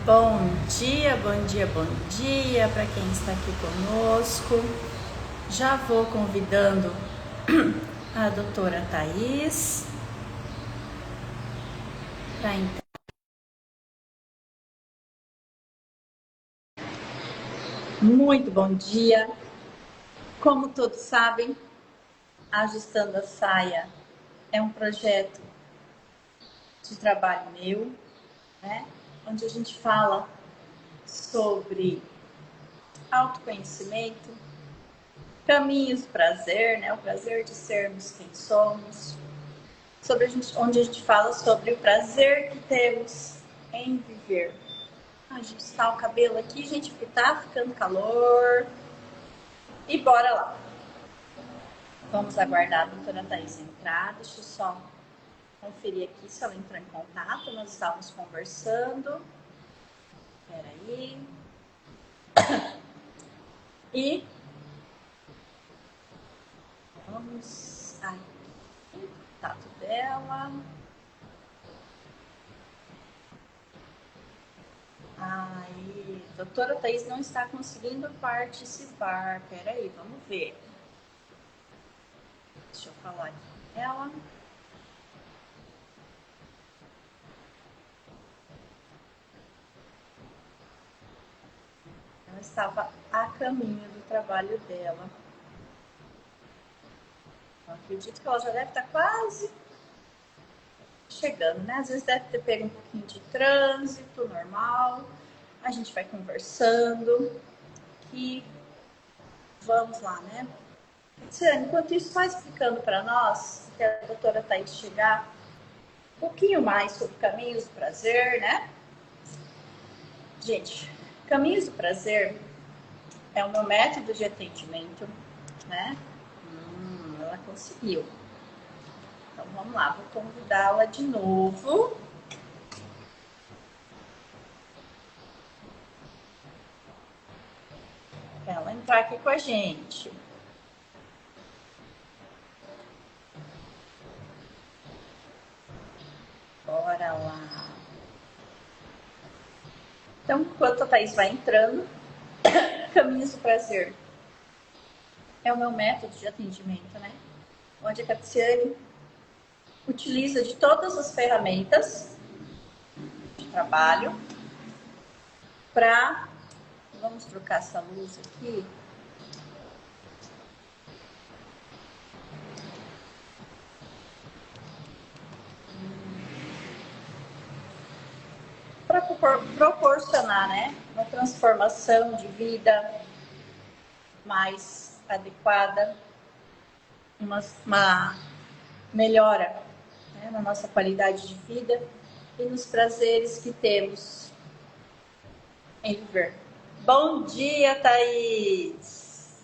Bom dia, bom dia, bom dia para quem está aqui conosco. Já vou convidando a doutora Thaís para entrar. Muito bom dia. Como todos sabem, Ajustando a Saia é um projeto de trabalho meu, né? Onde a gente fala sobre autoconhecimento, caminhos do prazer, né? O prazer de sermos quem somos, onde a gente fala sobre o prazer que temos em viver. A gente está o cabelo aqui, gente, porque tá ficando calor. E bora lá. Vamos aguardar a doutora Thaís entrar. Deixa eu só conferir aqui se ela entrou em contato. Nós estávamos conversando. Peraí. E vamos aqui. Contato dela. Aí, doutora Thaís não está conseguindo participar. Peraí, vamos ver. Deixa eu falar aqui com ela. Ela estava a caminho do trabalho dela. Eu acredito que ela já deve estar quase chegando, né? Às vezes deve ter pego um pouquinho de trânsito, normal. A gente vai conversando. E vamos lá, né? Tiziane, enquanto isso, vai explicando para nós, até a doutora Thaís chegar, um pouquinho mais sobre caminhos do prazer, né? Gente, caminhos do prazer é o meu método de atendimento, né? Ela conseguiu. Então vamos lá, vou convidá-la de novo. Pra ela entrar aqui com a gente. Bora lá. Então, enquanto a Thaís vai entrando, Caminhos do Prazer é o meu método de atendimento, né? Onde a Cassiane utiliza de todas as ferramentas de trabalho para... Vamos trocar essa luz aqui. Para proporcionar, né, uma transformação de vida mais adequada, uma melhora, né, na nossa qualidade de vida e nos prazeres que temos em viver. Bom dia, Thaís!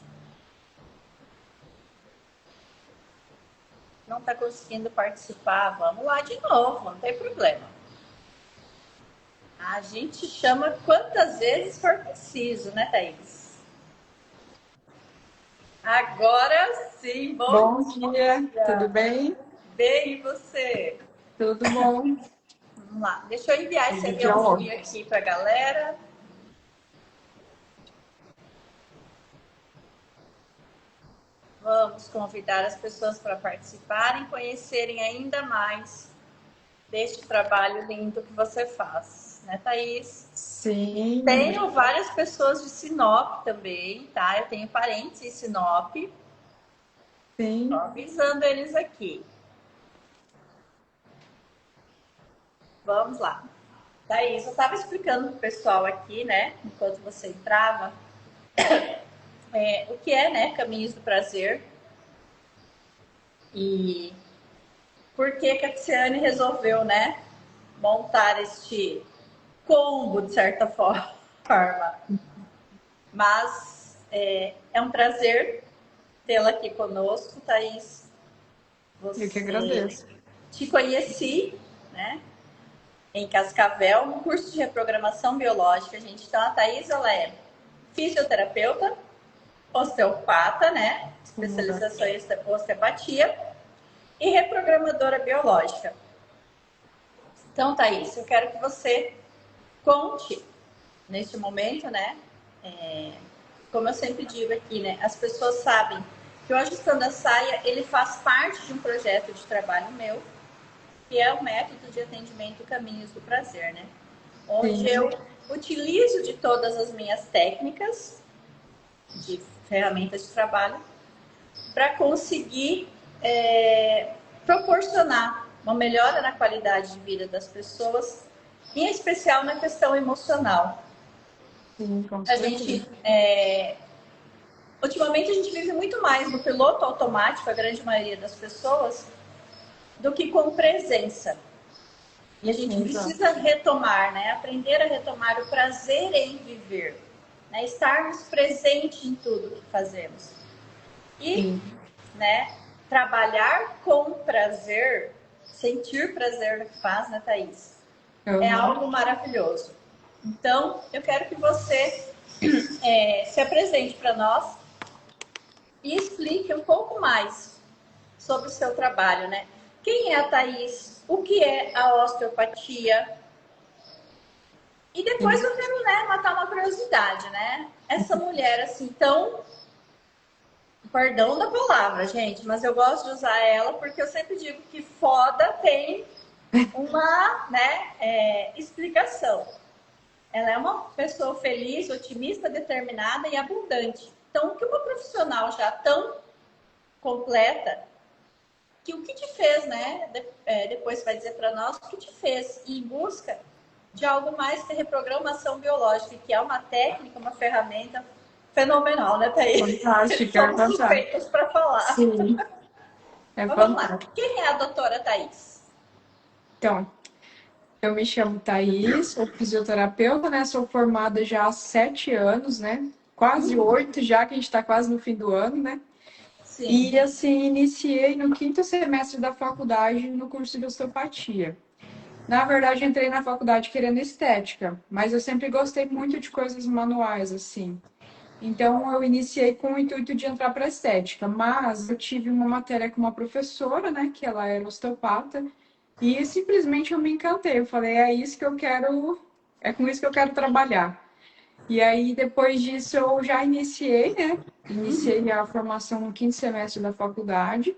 Não está conseguindo participar? Vamos lá de novo, não tem problema. A gente chama quantas vezes for preciso, né, Thaís? Agora sim, Bom dia, tudo bem? Bem, e você? Tudo bom? Vamos lá, deixa eu enviar esse Dia aviãozinho ótimo. aqui para a galera. Vamos convidar as pessoas para participarem, conhecerem ainda mais deste trabalho lindo que você faz, né, Thaís? Sim. Tenho várias pessoas de Sinop também, tá? Eu tenho parentes em Sinop. Sim. Tô avisando eles aqui. Vamos lá. Thaís, eu estava explicando para o pessoal aqui, né, enquanto você entrava, o que é, né, Caminhos do Prazer e por que que a Tiziane resolveu, né, montar este combo, de certa forma. Mas é um prazer tê-la aqui conosco, Thaís. Eu que Você agradeço. te conheci, né, em Cascavel, no curso de reprogramação biológica, gente. Então, a Thaís, ela é fisioterapeuta, osteopata, né, especialização em osteopatia e reprogramadora biológica. Então, Thaís, eu quero que você conte neste momento, né? Como eu sempre digo aqui, né? As pessoas sabem que o Ajustando a Saia, ele faz parte de um projeto de trabalho meu, que é o método de atendimento Caminhos do Prazer, né? Onde Sim. eu utilizo de todas as minhas técnicas de ferramentas de trabalho para conseguir proporcionar uma melhora na qualidade de vida das pessoas, em especial na questão emocional. Sim, com A certeza. gente, ultimamente, a gente vive muito mais no piloto automático, a grande maioria das pessoas, do que com presença. E a gente precisa retomar, né? Aprender a retomar o prazer em viver, né? Estarmos presentes em tudo que fazemos. E, né, trabalhar com prazer, sentir prazer no que faz, né, Thaís? É algo maravilhoso. Então, eu quero que você se apresente para nós e explique um pouco mais sobre o seu trabalho, né? Quem é a Thaís? O que é a osteopatia? E depois eu quero, né, matar uma curiosidade, né? Essa mulher, assim, tão... Perdão da palavra, gente, mas eu gosto de usar ela porque eu sempre digo que foda tem uma, né, explicação. Ela é uma pessoa feliz, otimista, determinada e abundante. Então, o que uma profissional já tão completa, que o que te fez, né? Depois vai dizer para nós o que te fez ir em busca de algo mais que reprogramação biológica, que é uma técnica, uma ferramenta fenomenal, né, Thaís? Fantástica, é Somos fantástica. suspeitos para falar. Sim, é Mas vamos lá. fantástico. Quem é a doutora Thaís? Então, eu me chamo Thaís, sou fisioterapeuta, né? Sou formada já há 7 anos, né? Quase 8 já, que a gente está quase no fim do ano, né? Sim. E, assim, iniciei no 5º semestre da faculdade no curso de osteopatia. Na verdade, entrei na faculdade querendo estética, mas eu sempre gostei muito de coisas manuais, assim. Então, eu iniciei com o intuito de entrar para estética, mas eu tive uma matéria com uma professora, né, que ela era osteopata, e simplesmente eu me encantei. Eu falei, é isso que eu quero, é com isso que eu quero trabalhar. E aí, depois disso, eu já iniciei, né? Iniciei a formação no 5º semestre da faculdade.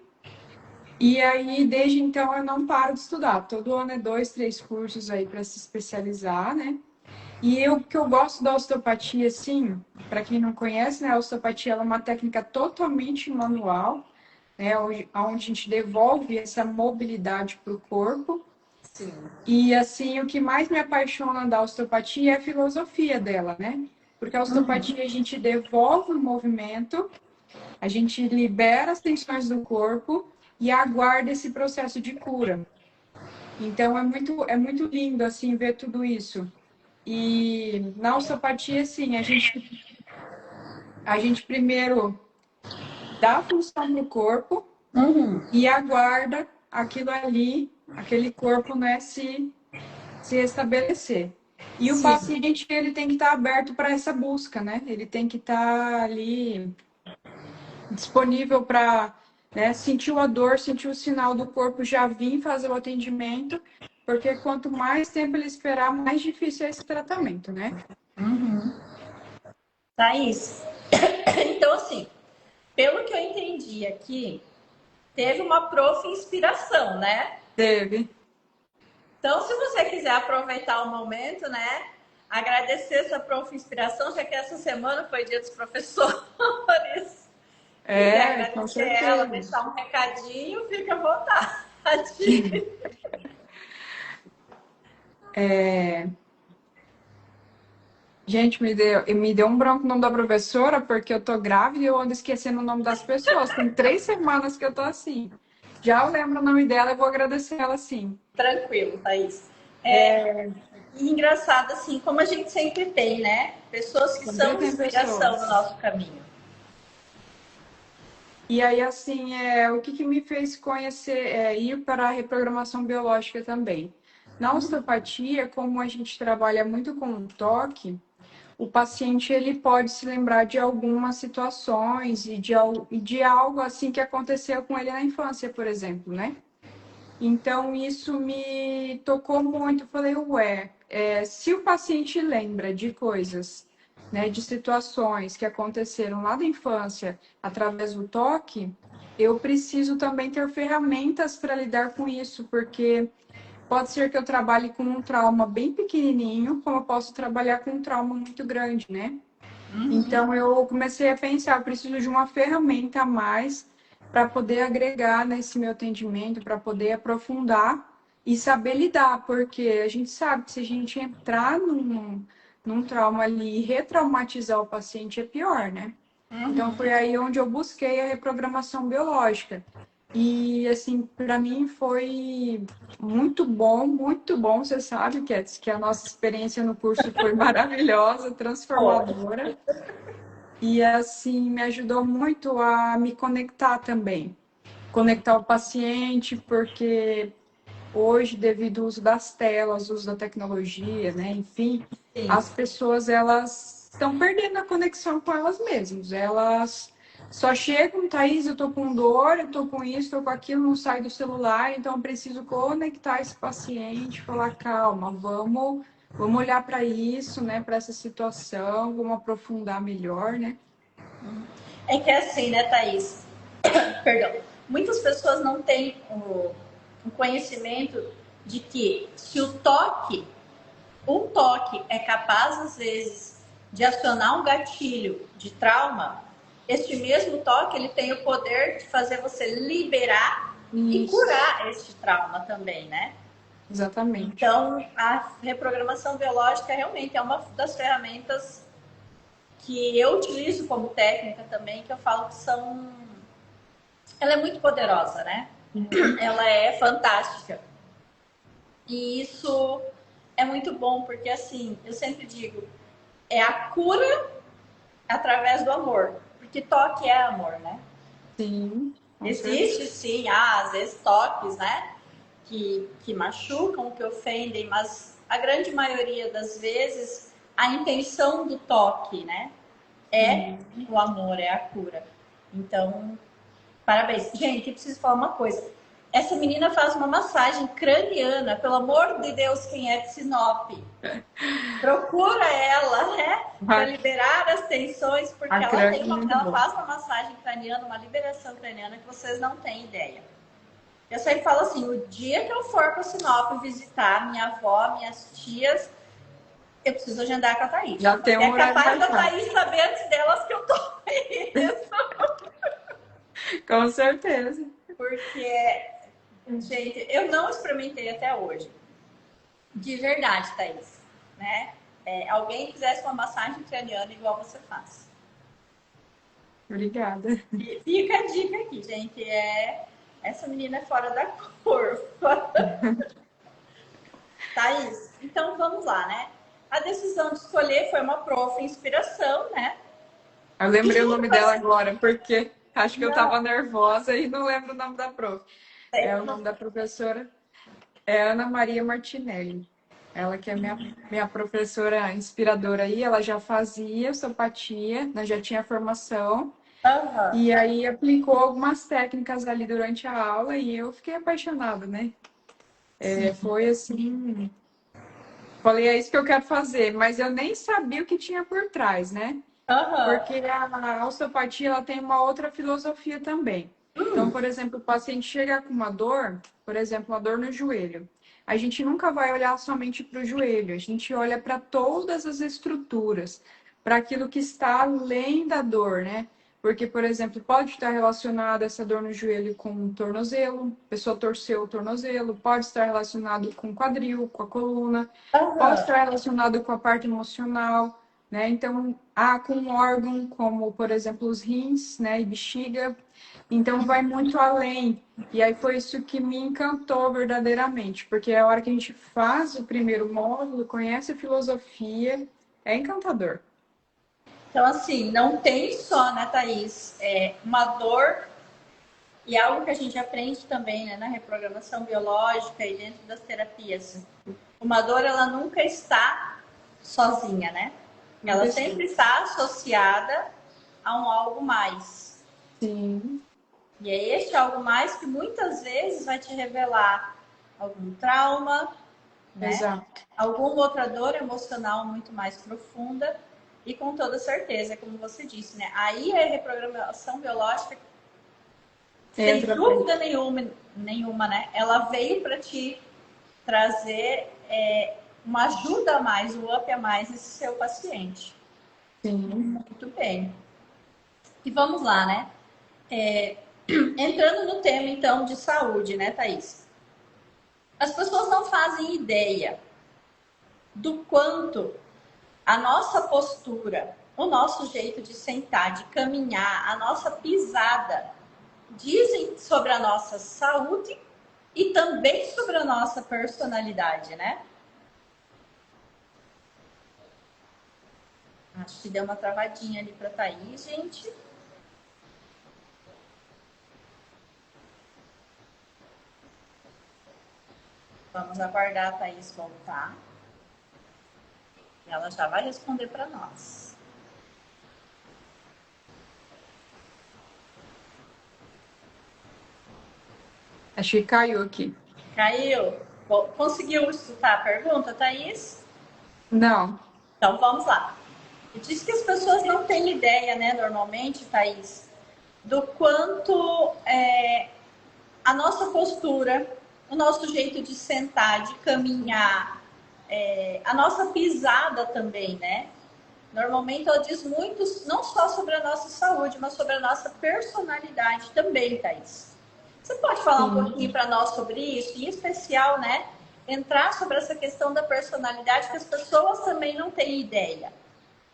E aí, desde então, eu não paro de estudar. Todo ano é 2, 3 cursos aí para se especializar, né? E o que eu gosto da osteopatia, assim, para quem não conhece, né, a osteopatia ela é uma técnica totalmente manual, né, onde a gente devolve essa mobilidade para o corpo. Sim. E, assim, o que mais me apaixona da osteopatia é a filosofia dela, né? Porque a osteopatia a gente devolve o movimento, a gente libera as tensões do corpo e aguarda esse processo de cura. Então, é muito lindo, assim, ver tudo isso. E na osteopatia, assim, a gente primeiro dá a função no corpo e aguarda aquilo ali, aquele corpo, né, se restabelecer. E o Sim. paciente, ele tem que estar aberto para essa busca, né? Ele tem que estar ali disponível para, né, sentir a dor, sentir o sinal do corpo, já vir fazer o atendimento, porque quanto mais tempo ele esperar, mais difícil é esse tratamento, né? Thaís, então assim, pelo que eu entendi aqui, teve uma prof. Inspiração, né? Teve. Então, se você quiser aproveitar o momento, né? Agradecer essa prof. Inspiração, já que essa semana foi dia dos professores. Quiser Com agradecer ela, certeza. deixar um recadinho, fica à vontade. Gente, me deu um branco no nome da professora, porque eu tô grávida e eu ando esquecendo o nome das pessoas. Tem 3 semanas que eu tô assim. Já eu lembro o nome dela e vou agradecer ela sim. Tranquilo, Thaís. E engraçado, assim, como a gente sempre tem, né? Pessoas que Sempre são tem inspiração no pessoas. nosso caminho. E aí, assim, o que me fez conhecer, ir para a reprogramação biológica também. Na osteopatia, como a gente trabalha muito com o toque, o paciente ele pode se lembrar de algumas situações e de algo assim que aconteceu com ele na infância, por exemplo, né? Então, isso me tocou muito. Eu falei, ué, se o paciente lembra de coisas, né, de situações que aconteceram lá da infância através do toque, eu preciso também ter ferramentas para lidar com isso, porque pode ser que eu trabalhe com um trauma bem pequenininho, como eu posso trabalhar com um trauma muito grande, né? Uhum. Então, eu comecei a pensar, eu preciso de uma ferramenta a mais para poder agregar nesse meu atendimento, para poder aprofundar e saber lidar, porque a gente sabe que se a gente entrar num trauma ali e retraumatizar o paciente é pior, né? Então, foi aí onde eu busquei a reprogramação biológica. E, assim, para mim foi muito bom. Você sabe, Kets, que a nossa experiência no curso foi maravilhosa, Foi. transformadora. E assim me ajudou muito a me conectar também. Conectar o paciente, porque hoje, devido ao uso das telas, uso da tecnologia, né? Enfim, Sim. as pessoas elas estão perdendo a conexão com elas mesmas. Elas só chegam, Thaís, eu tô com dor, eu tô com isso, tô com aquilo, não sai do celular, então eu preciso conectar esse paciente, falar, calma, vamos olhar para isso, né? Para essa situação, vamos aprofundar melhor, né? É que é assim, né, Thaís? Perdão. Muitas pessoas não têm o conhecimento de que se o toque, um toque é capaz, às vezes, de acionar um gatilho de trauma, este mesmo toque ele tem o poder de fazer você liberar e Isso, curar este trauma também, né? exatamente. Então, a reprogramação biológica realmente é uma das ferramentas que eu utilizo como técnica também, que eu falo que são. Ela é muito poderosa, né? Ela é fantástica. E isso é muito bom, porque assim, eu sempre digo, é a cura através do amor. Porque toque é amor, né? Sim, com certeza. Existe sim, às vezes toques, né? Que machucam, que ofendem, mas a grande maioria das vezes a intenção do toque, né? É Sim. o amor, é a cura. Então, parabéns. Gente, eu preciso falar uma coisa. Essa menina faz uma massagem craniana, pelo amor de Deus, quem é de Sinop? Procura ela, né? Para A, liberar as tensões, a porque ela tem crânio é uma, muito ela bom. faz uma massagem craniana, uma liberação craniana que vocês não têm ideia. Eu sempre falo assim, o dia que eu for para Sinop visitar minha avó, minhas tias, eu preciso agendar com a Thaís. Já tem É um horário capaz da marcado. Thaís saber antes delas que eu tô isso. Com certeza. Porque, gente, eu não experimentei até hoje. De verdade, Thaís. Né? Alguém fizesse uma massagem craniana igual você faz. Obrigada. E fica a dica aqui, gente. Essa menina é fora da curva. Thaís, então vamos lá, né? A decisão de escolher foi uma prof. Inspiração, né? Eu E lembrei o junto nome com dela essa. agora, porque acho que eu Não, estava nervosa e não lembro o nome da prof. É o nome da professora é Ana Maria Martinelli. Ela que é minha professora inspiradora aí, ela já fazia osteopatia, né, já tinha formação, aham. e aí aplicou algumas técnicas ali durante a aula e eu fiquei apaixonada, né? Foi assim, falei, é isso que eu quero fazer, mas eu nem sabia o que tinha por trás, né? Aham. Porque a osteopatia ela tem uma outra filosofia também. Então, por exemplo, o paciente chega com uma dor, por exemplo, uma dor no joelho. A gente nunca vai olhar somente para o joelho, a gente olha para todas as estruturas, para aquilo que está além da dor, né? Porque, por exemplo, pode estar relacionada essa dor no joelho com o tornozelo, a pessoa torceu o tornozelo, pode estar relacionado com o quadril, com a coluna, pode Aham. estar relacionado com a parte emocional, né? Então, com um órgão como, por exemplo, os rins, né, e bexiga. Então, vai muito além. E aí foi isso que me encantou verdadeiramente, porque a hora que a gente faz o primeiro módulo, conhece a filosofia, é encantador. Então, assim, não tem só, né, Thaís? Uma dor e algo que a gente aprende também, né, na reprogramação biológica e dentro das terapias. Uma dor, ela nunca está sozinha, né? Nunca Ela esqueço. sempre está associada a um algo mais. Sim, E é este algo mais que muitas vezes vai te revelar algum trauma, né? Exato. Alguma outra dor emocional muito mais profunda. E com toda certeza, como você disse, né? Aí a reprogramação biológica, sem Entra pra... dúvida nenhuma, né? Ela veio para te trazer uma ajuda a mais, um up a mais nesse seu paciente. Sim. Muito bem. E vamos lá, né? Entrando no tema, então, de saúde, né, Thaís? As pessoas não fazem ideia do quanto a nossa postura, o nosso jeito de sentar, de caminhar, a nossa pisada, dizem sobre a nossa saúde e também sobre a nossa personalidade, né? Acho que deu uma travadinha ali para Thaís, gente. Vamos aguardar a Thaís voltar. Ela já vai responder para nós. Acho que caiu aqui. Caiu? Conseguiu escutar a pergunta, Thaís? Não. Então vamos lá. Diz que as pessoas não têm ideia, né, normalmente, Thaís, do quanto a nossa postura, o nosso jeito de sentar, de caminhar, a nossa pisada também, né? Normalmente ela diz muito, não só sobre a nossa saúde, mas sobre a nossa personalidade também, Thaís. Você pode falar um Sim. pouquinho para nós sobre isso? Em especial, né? Entrar sobre essa questão da personalidade, que as pessoas também não têm ideia.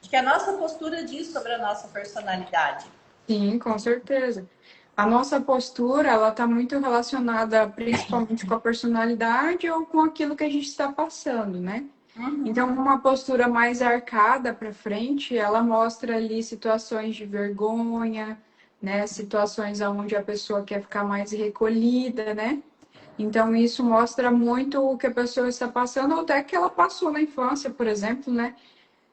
De que a nossa postura diz sobre a nossa personalidade. Sim, com certeza. A nossa postura, ela está muito relacionada principalmente com a personalidade ou com aquilo que a gente está passando, né? Então, uma postura mais arcada para frente, ela mostra ali situações de vergonha, né? Situações onde a pessoa quer ficar mais recolhida, né? Então, isso mostra muito o que a pessoa está passando, ou até que ela passou na infância, por exemplo, né?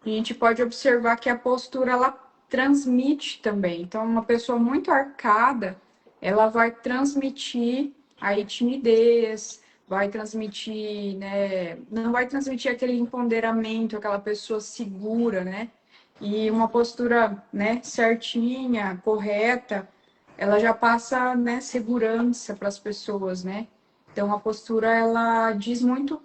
A gente pode observar que a postura ela transmite também. Então, uma pessoa muito arcada, ela vai transmitir aí timidez, vai transmitir, né? Não vai transmitir aquele empoderamento, aquela pessoa segura, né? E uma postura, né, certinha, correta, ela já passa, né, segurança para as pessoas, né? Então, a postura, ela diz muito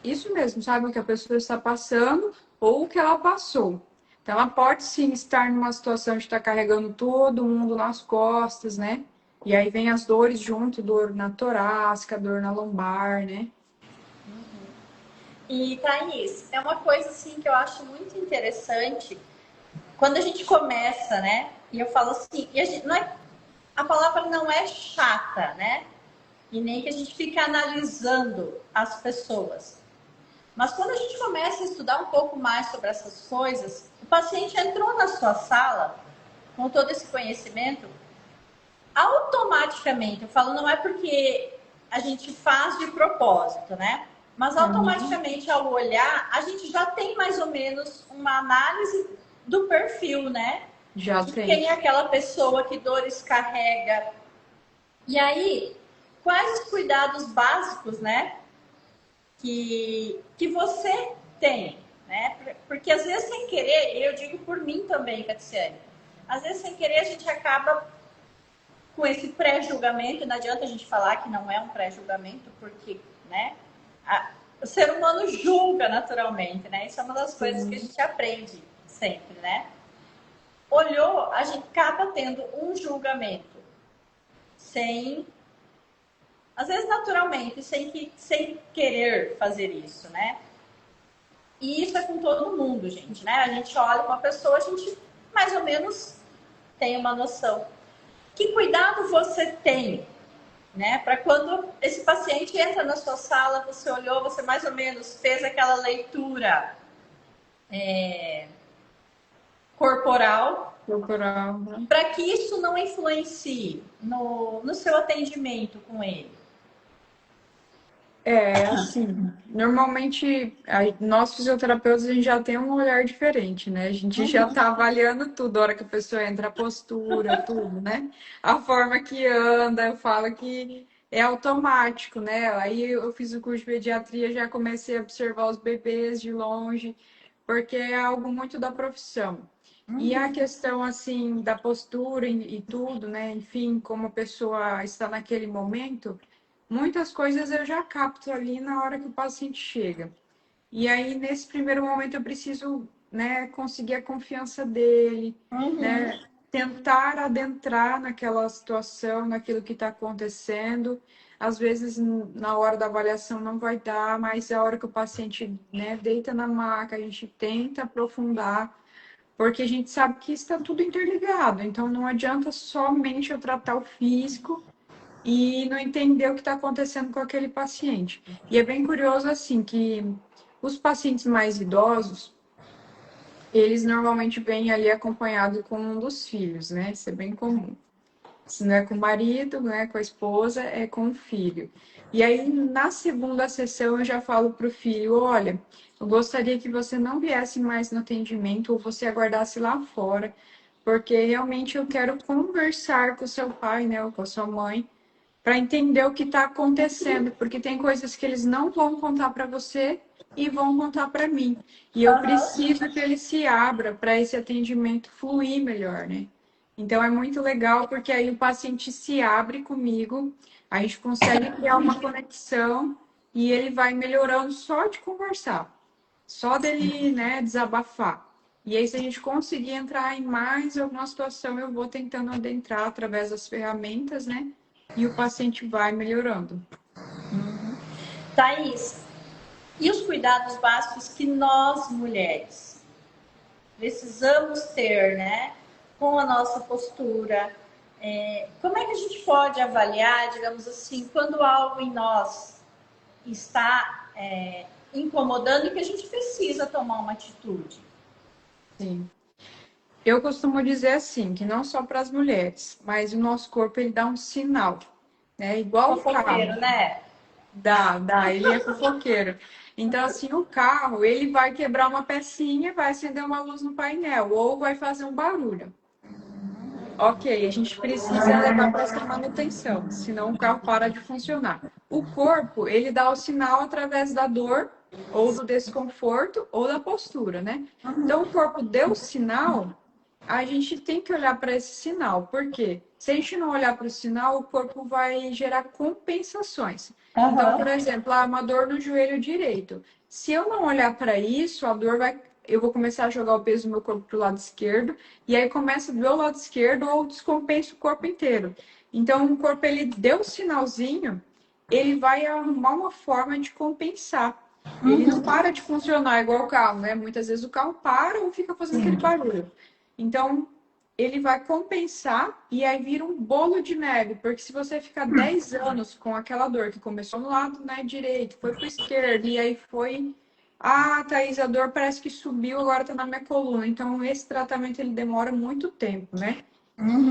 isso mesmo, sabe? O que a pessoa está passando ou o que ela passou. Então, ela pode sim estar numa situação de estar carregando todo mundo nas costas, né? E aí vem as dores junto, dor na torácica, dor na lombar, né? E, Thaís, é uma coisa assim que eu acho muito interessante quando a gente começa, né? E eu falo assim, e a, gente, não é, a palavra não é chata, né? E nem que a gente fique analisando as pessoas. Mas quando a gente começa a estudar um pouco mais sobre essas coisas, o paciente entrou na sua sala com todo esse conhecimento, automaticamente, eu falo, não é porque a gente faz de propósito, né? Mas Uhum. automaticamente ao olhar, a gente já tem mais ou menos uma análise do perfil, né? Já De tem. quem é aquela pessoa, que dores carrega. E aí, quais os cuidados básicos, né? Que você tem, né? Porque às vezes sem querer, eu digo por mim também, Catiane, às vezes sem querer a gente acaba com esse pré-julgamento, e não adianta a gente falar que não é um pré-julgamento, porque, né, o ser humano julga naturalmente, né? Isso é uma das coisas que a Sim. gente aprende sempre, né? Olhou, a gente acaba tendo um julgamento sem, às vezes naturalmente, sem querer fazer isso, né? E isso é com todo mundo, gente, né? A gente olha uma pessoa, a gente mais ou menos tem uma noção. Que cuidado você tem, né? Para quando esse paciente entra na sua sala, você olhou, você mais ou menos fez aquela leitura corporal, Corporal, né? para que isso não influencie no seu atendimento com ele. É, assim, normalmente nós fisioterapeutas a gente já tem um olhar diferente, né? A gente já tá avaliando tudo, a hora que a pessoa entra, a postura, tudo, né? A forma que anda, eu falo que é automático, né? Aí eu fiz o curso de pediatria, já comecei a observar os bebês de longe, porque é algo muito da profissão. E a questão, assim, da postura e tudo, né? Enfim, como a pessoa está naquele momento. Muitas coisas eu já capto ali na hora que o paciente chega. E aí, nesse primeiro momento, eu preciso, né, conseguir a confiança dele, Uhum. né, tentar adentrar naquela situação, naquilo que está acontecendo. Às vezes, na hora da avaliação não vai dar, mas a hora que o paciente, né, deita na maca, a gente tenta aprofundar, porque a gente sabe que está tudo interligado. Então, não adianta somente eu tratar o físico e não entender o que está acontecendo com aquele paciente. E é bem curioso, assim, que os pacientes mais idosos, eles normalmente vêm ali acompanhado com um dos filhos, né? Isso é bem comum. Se não é com o marido, né, com a esposa, é com o filho. E aí, na segunda sessão, eu já falo para o filho: olha, eu gostaria que você não viesse mais no atendimento ou você aguardasse lá fora, porque realmente eu quero conversar com o seu pai, né, ou com a sua mãe, para entender o que está acontecendo, porque tem coisas que eles não vão contar para você e vão contar para mim. E eu Aham. preciso que ele se abra para esse atendimento fluir melhor, né? Então é muito legal porque aí o paciente se abre comigo, a gente consegue criar uma conexão e ele vai melhorando só de conversar, só dele, né, desabafar. E aí, se a gente conseguir entrar em mais alguma situação, eu vou tentando adentrar através das ferramentas, né? E o paciente vai melhorando. Thaís, e os cuidados básicos que nós mulheres precisamos ter, né, com a nossa postura? Como é que a gente pode avaliar, digamos assim, quando algo em nós está incomodando e que a gente precisa tomar uma atitude? Sim. Eu costumo dizer assim, que não só para as mulheres, mas o nosso corpo ele dá um sinal, né? Igual o Fofoqueiro, carro. né? Dá, ele é fofoqueiro. Então, assim, o carro, ele vai quebrar uma pecinha, vai acender uma luz no painel, ou vai fazer um barulho. Ok, a gente precisa levar para essa manutenção, senão o carro para de funcionar. O corpo, ele dá o sinal através da dor, ou do desconforto, ou da postura, né? Então, o corpo deu o sinal, a gente tem que olhar para esse sinal. Por quê? Se a gente não olhar para o sinal, o corpo vai gerar compensações. Então, por Aham. exemplo, uma dor no joelho direito. Se eu não olhar para isso, a dor vai. Eu vou começar a jogar o peso do meu corpo para o lado esquerdo, e aí começa do meu lado esquerdo ou descompensa o corpo inteiro. Então, o corpo ele deu o sinalzinho, ele vai arrumar uma forma de compensar. Ele não para de funcionar igual o carro, né? Muitas vezes o carro para ou fica fazendo aquele barulho. Então, ele vai compensar e aí vira um bolo de neve, porque se você ficar 10 anos com aquela dor que começou no lado, né, direito, foi para o esquerdo e aí foi, Thaís, a dor parece que subiu, agora está na minha coluna. Então, esse tratamento ele demora muito tempo, né?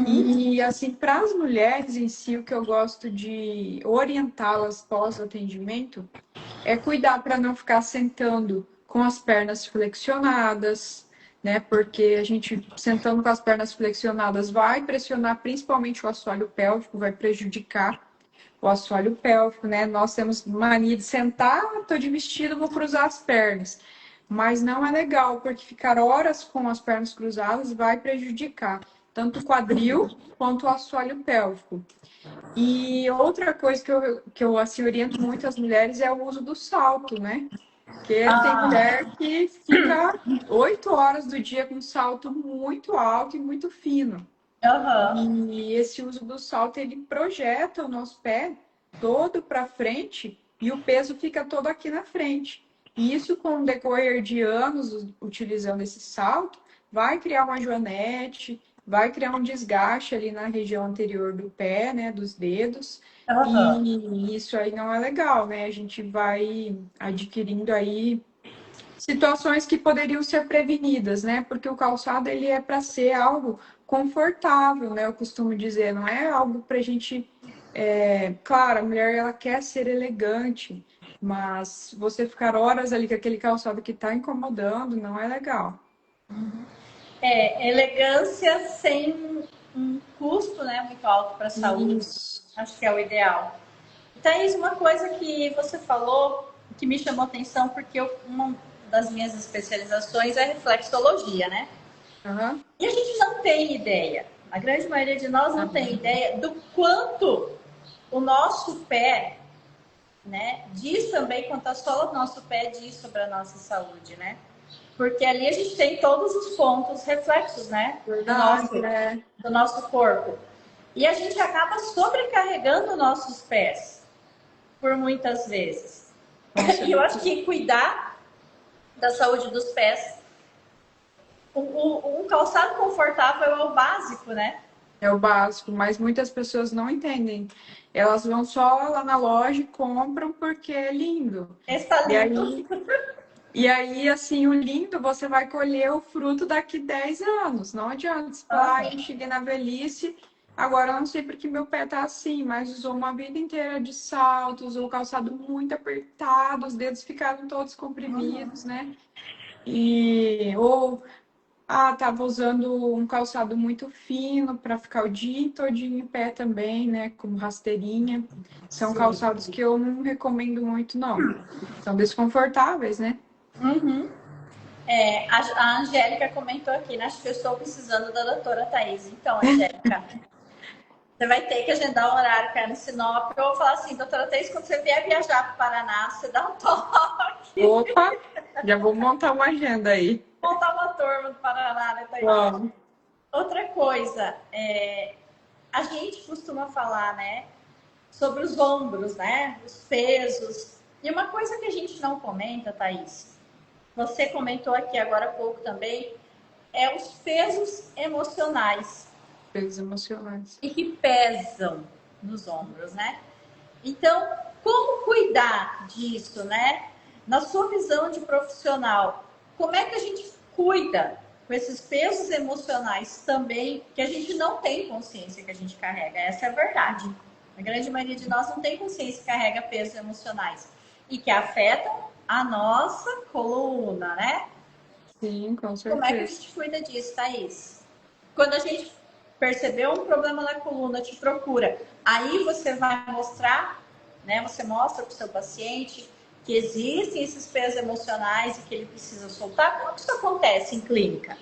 E assim, para as mulheres em si, o que eu gosto de orientá-las pós-atendimento é cuidar para não ficar sentando com as pernas flexionadas, né? Porque a gente sentando com as pernas flexionadas vai pressionar principalmente o assoalho pélvico, vai prejudicar o assoalho pélvico, né? Nós temos mania de sentar, tô de vestido, vou cruzar as pernas. Mas não é legal, porque ficar horas com as pernas cruzadas vai prejudicar tanto o quadril quanto o assoalho pélvico. E outra coisa que eu assim, oriento muito as mulheres é o uso do salto, né? Porque tem Ah, mulher que fica 8 horas do dia com salto muito alto e muito fino. aham. E esse uso do salto, ele projeta o nosso pé todo para frente e o peso fica todo aqui na frente. E isso, com o decorrer de anos utilizando esse salto, vai criar uma joanete, vai criar um desgaste ali na região anterior do pé, né, dos dedos. Aham. E isso aí não é legal, né? A gente vai adquirindo aí situações que poderiam ser prevenidas, né? Porque o calçado ele é para ser algo confortável, né? Eu costumo dizer, não é algo para a gente. Claro, a mulher ela quer ser elegante, Mas você ficar horas ali com aquele calçado que está incomodando não é legal. Elegância sem um custo, né, muito alto para a saúde. Isso. Acho que é o ideal. Thaís, uma coisa que você falou que me chamou atenção, porque uma das minhas especializações é reflexologia, né? Aham. E a gente não tem ideia, a grande maioria de nós não tem ideia do quanto o nosso pé, né, diz também, quanto a sola do nosso pé diz sobre a nossa saúde, né? Porque ali a gente tem todos os pontos reflexos, né, Verdade, é. do nosso corpo. E a gente acaba sobrecarregando nossos pés por muitas vezes. Com E eu acho certeza. que cuidar da saúde dos pés, um calçado confortável é o básico, né? É o básico, mas muitas pessoas não entendem. Elas vão só lá na loja e compram porque é lindo. Está E lindo. aí, e aí, assim, o lindo você vai colher o fruto daqui 10 anos. Não adianta você falar, Uhum. eu cheguei na velhice, agora eu não sei porque meu pé tá assim, mas usou uma vida inteira de salto, usou o calçado muito apertado, os dedos ficaram todos comprimidos, né? Ou tava usando um calçado muito fino para ficar o dia todinho em pé também, né? Como rasteirinha. São Sim. calçados que eu não recomendo muito, não. São desconfortáveis, né? Uhum. A Angélica comentou aqui, né? Acho que eu estou precisando da doutora Thaís. Então, Angélica, você vai ter que agendar um horário para ir no Sinop. Eu vou falar assim, doutora Thaís, quando você vier viajar para o Paraná, você dá um toque. Opa, já vou montar uma agenda aí. Montar uma turma do Paraná, né, Thaís? Vamos. Outra coisa, a gente costuma falar, né, sobre os ombros, né, os pesos. E uma coisa que a gente não comenta, Thaís, você comentou aqui agora há pouco também, é os pesos emocionais Pesos emocionais. e que pesam nos ombros, né? Então, como cuidar disso, né? Na sua visão de profissional, como é que a gente cuida com esses pesos emocionais também, que a gente não tem consciência que a gente carrega? Essa é a verdade. A grande maioria de nós não tem consciência que carrega pesos emocionais e que afetam a nossa coluna, né? Sim, com Como é que a certeza. gente cuida disso, Thaís? Quando a gente percebeu um problema na coluna, te procura. Aí você vai mostrar, né? Você mostra para o seu paciente que existem esses pesos emocionais e que ele precisa soltar. Como que isso acontece em clínica?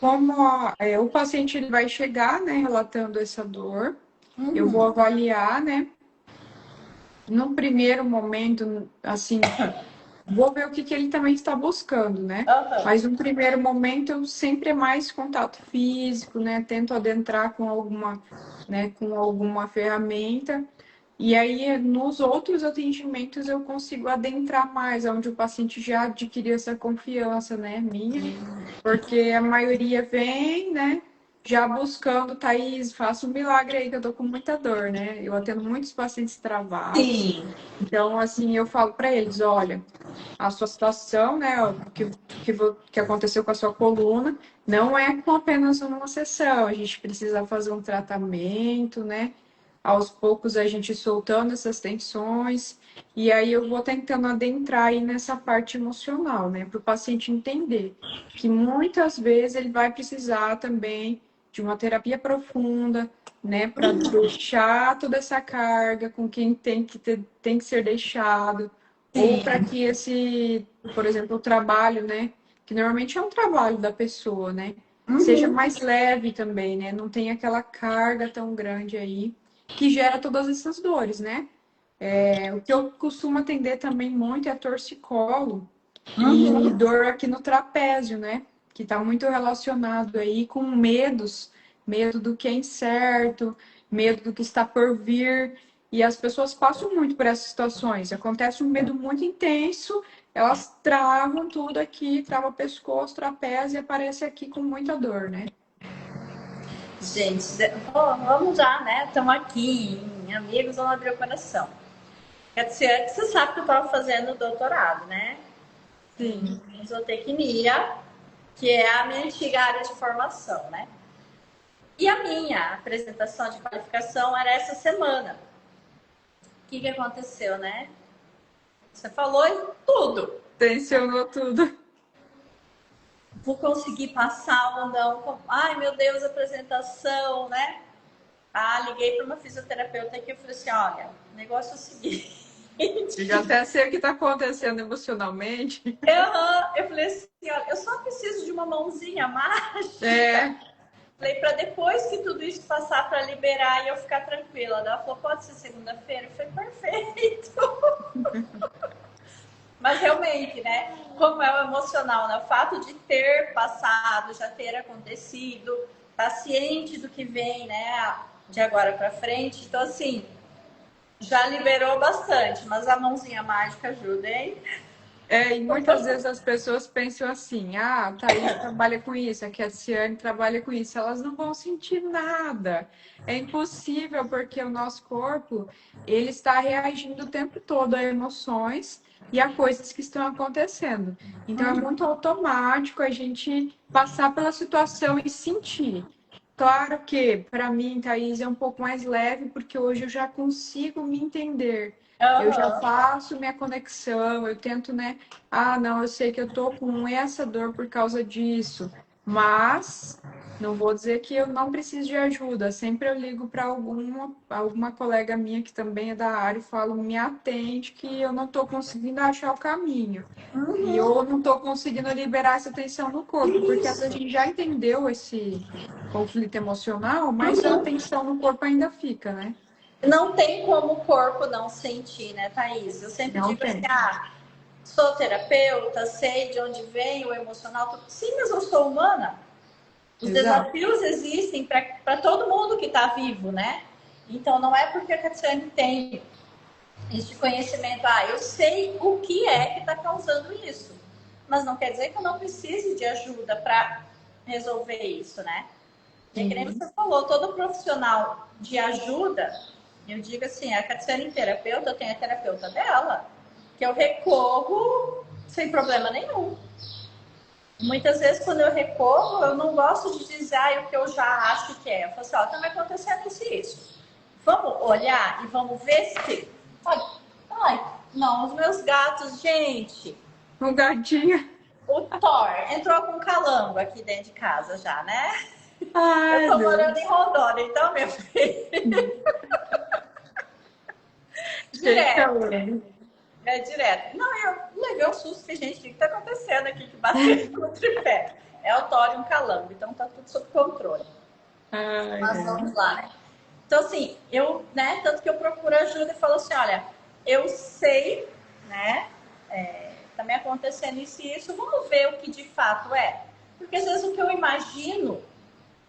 O paciente ele vai chegar, né, relatando essa dor, eu vou Uhum. avaliar, né? Num primeiro momento, assim, vou ver o que ele também está buscando, né? Uhum. Mas no primeiro momento eu sempre é mais contato físico, né? Tento adentrar com alguma ferramenta. E aí, nos outros atendimentos, eu consigo adentrar mais, onde o paciente já adquiriu essa confiança, né, minha, porque a maioria vem, né, já buscando, Thaís, faça um milagre aí, que eu tô com muita dor, né? Eu atendo muitos pacientes travados, Sim. então, assim, eu falo para eles, olha, a sua situação, né, que aconteceu com a sua coluna, não é com apenas uma sessão, a gente precisa fazer um tratamento, né? Aos poucos a gente soltando essas tensões, e aí eu vou tentando adentrar aí nessa parte emocional, né, para o paciente entender que muitas vezes ele vai precisar também de uma terapia profunda, né, para deixar toda essa carga com quem tem que ser deixado, ou para Sim. que por exemplo, o trabalho, né, que normalmente é um trabalho da pessoa, né, seja Uhum. mais leve também, né, não tem aquela carga tão grande aí que gera todas essas dores, né? O que eu costumo atender também muito é torcicolo e Uhum. dor aqui no trapézio, né? Que está muito relacionado aí com medos, medo do que é incerto, medo do que está por vir. E as pessoas passam muito por essas situações. Acontece um medo muito intenso, elas travam tudo aqui, trava o pescoço, trapézio e aparece aqui com muita dor, né? Gente, vamos já, né? Estamos aqui em Amigos, vamos abrir o coração. Quer dizer, você sabe que eu estava fazendo doutorado, né? Sim. Em zootecnia, que é a minha antiga área de formação, né? E a minha apresentação de qualificação era essa semana. O que aconteceu, né? Você falou em tudo. Tensionou tudo. Vou conseguir passar ou não? Ai, meu Deus, apresentação, né? Ah, liguei para uma fisioterapeuta aqui e falei assim, olha, o negócio é o seguinte. Eu já até sei o que está acontecendo emocionalmente. Eu falei assim, olha, eu só preciso de uma mãozinha mágica. É, Falei para depois que tudo isso passar para liberar e eu ficar tranquila. Ela falou, pode ser segunda-feira? Eu falei, perfeito. Mas realmente, né? Como é o emocional, né? O fato de ter passado, já ter acontecido, tá ciente do que vem, né? De agora para frente. Então, assim, já liberou bastante, mas a mãozinha mágica ajuda, hein? e muitas vezes as pessoas pensam assim, ah, a Thaís trabalha com isso, a Cassiane trabalha com isso, elas não vão sentir nada. É impossível, porque o nosso corpo, ele está reagindo o tempo todo a emoções e a coisas que estão acontecendo. Então, é muito automático a gente passar pela situação e sentir. Claro que, para mim, Thaís, é um pouco mais leve, porque hoje eu já consigo me entender. Eu já Aham. faço minha conexão, eu tento, né? Ah, não, eu sei que eu tô com essa dor por causa disso, mas não vou dizer que eu não preciso de ajuda. Sempre eu ligo para alguma colega minha que também é da área e falo, me atende que eu não estou conseguindo achar o caminho. E Uhum. eu não estou conseguindo liberar essa tensão no corpo, porque a Isso. gente já entendeu esse conflito emocional, mas a Uhum. tensão no corpo ainda fica, né? Não tem como o corpo não sentir, né, Thaís? Eu sempre Não digo assim, tem. ah, sou terapeuta, sei de onde vem o emocional. Sim, mas eu sou humana. Os Exato. desafios existem para todo mundo que está vivo, né? Então não é porque a Cassiane tem este conhecimento, ah, eu sei o que é que está causando isso. Mas não quer dizer que eu não precise de ajuda para resolver isso, né? E é que nem Sim. você falou, todo profissional de ajuda, eu digo assim, a Cassiane terapeuta, eu tenho a terapeuta dela, que eu recorro sem problema nenhum. Muitas vezes, quando eu recorro, eu não gosto de dizer o que eu já acho que é. Eu falo assim, ó, tá me acontecendo isso. Vamos olhar e vamos ver se... Ai, não, os meus gatos, gente. Um gatinho. O Thor entrou com calango aqui dentro de casa já, né? Eu Ai, tô morando em Deus. Rondônia, então, meu filho, Cheio de direto. calor. É direto. Não, eu levei um susto que, gente, o que tá acontecendo aqui? Que bateu no tripé. É o Thor e um calango, então tá tudo sob controle. Ai, Mas ai. vamos lá, né? Então, assim, eu, né, tanto que eu procuro ajuda e falo assim, olha, eu sei, né, tá me acontecendo isso e isso, vamos ver o que de fato é. Porque às vezes o que eu imagino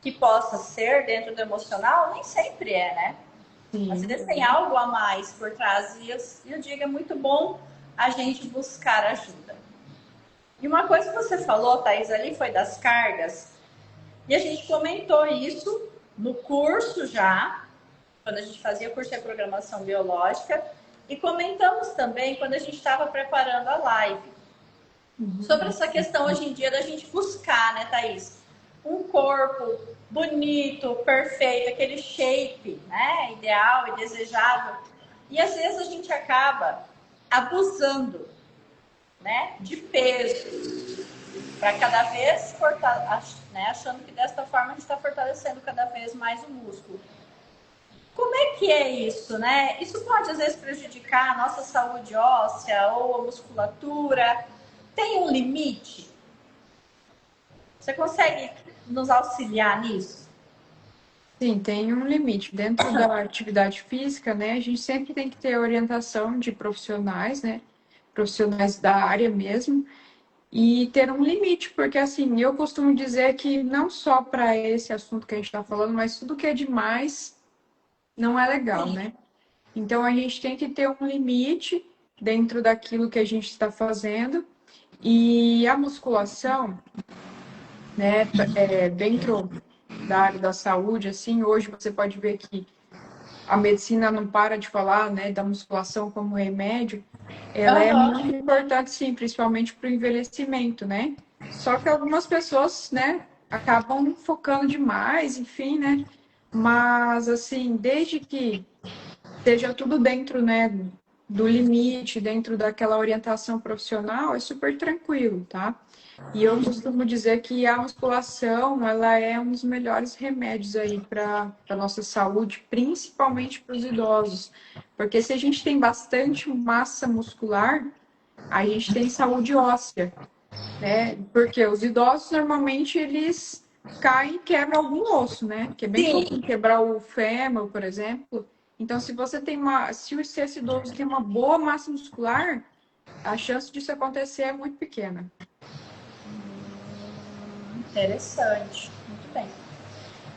que possa ser dentro do emocional, nem sempre é, né? Às Sim. vezes tem algo a mais por trás e eu digo, é muito bom a gente buscar ajuda. E uma coisa que você falou, Thaís, ali foi das cargas, e a gente comentou isso no curso já, quando a gente fazia curso de programação biológica, e comentamos também quando a gente estava preparando a live, sobre essa questão hoje em dia da gente buscar, né, Thaís? Um corpo bonito, perfeito, aquele shape, né, ideal e desejável. E às vezes a gente acaba abusando, né, de peso, para cada vez né, achando que desta forma a gente está fortalecendo cada vez mais o músculo. Como é que é isso, né? Isso pode às vezes prejudicar a nossa saúde óssea ou a musculatura? Tem um limite? Você consegue nos auxiliar nisso? Sim, tem um limite. Dentro da atividade física, né, a gente sempre tem que ter orientação de profissionais, né, profissionais da área mesmo, e ter um limite, porque assim, eu costumo dizer que não só para esse assunto que a gente está falando, mas tudo que é demais não é legal, né? Então a gente tem que ter um limite dentro daquilo que a gente está fazendo, e a musculação, né, dentro da área da saúde, assim, hoje você pode ver que a medicina não para de falar, né, da musculação como remédio, ela é Aham. muito importante, sim, principalmente para o envelhecimento, né? Só que algumas pessoas, né, acabam focando demais, enfim, né? Mas, assim, desde que esteja tudo dentro, né, do limite, dentro daquela orientação profissional, é super tranquilo, tá? E eu costumo dizer que a musculação, ela é um dos melhores remédios aí para a nossa saúde, principalmente para os idosos. Porque se a gente tem bastante massa muscular, a gente tem saúde óssea, né? Porque os idosos, normalmente, eles caem e quebram algum osso, né? Que é bem comum Sim, quebrar o fêmur, por exemplo. Então, se você tem se esse idoso tem uma boa massa muscular, a chance disso acontecer é muito pequena. interessante. Muito bem.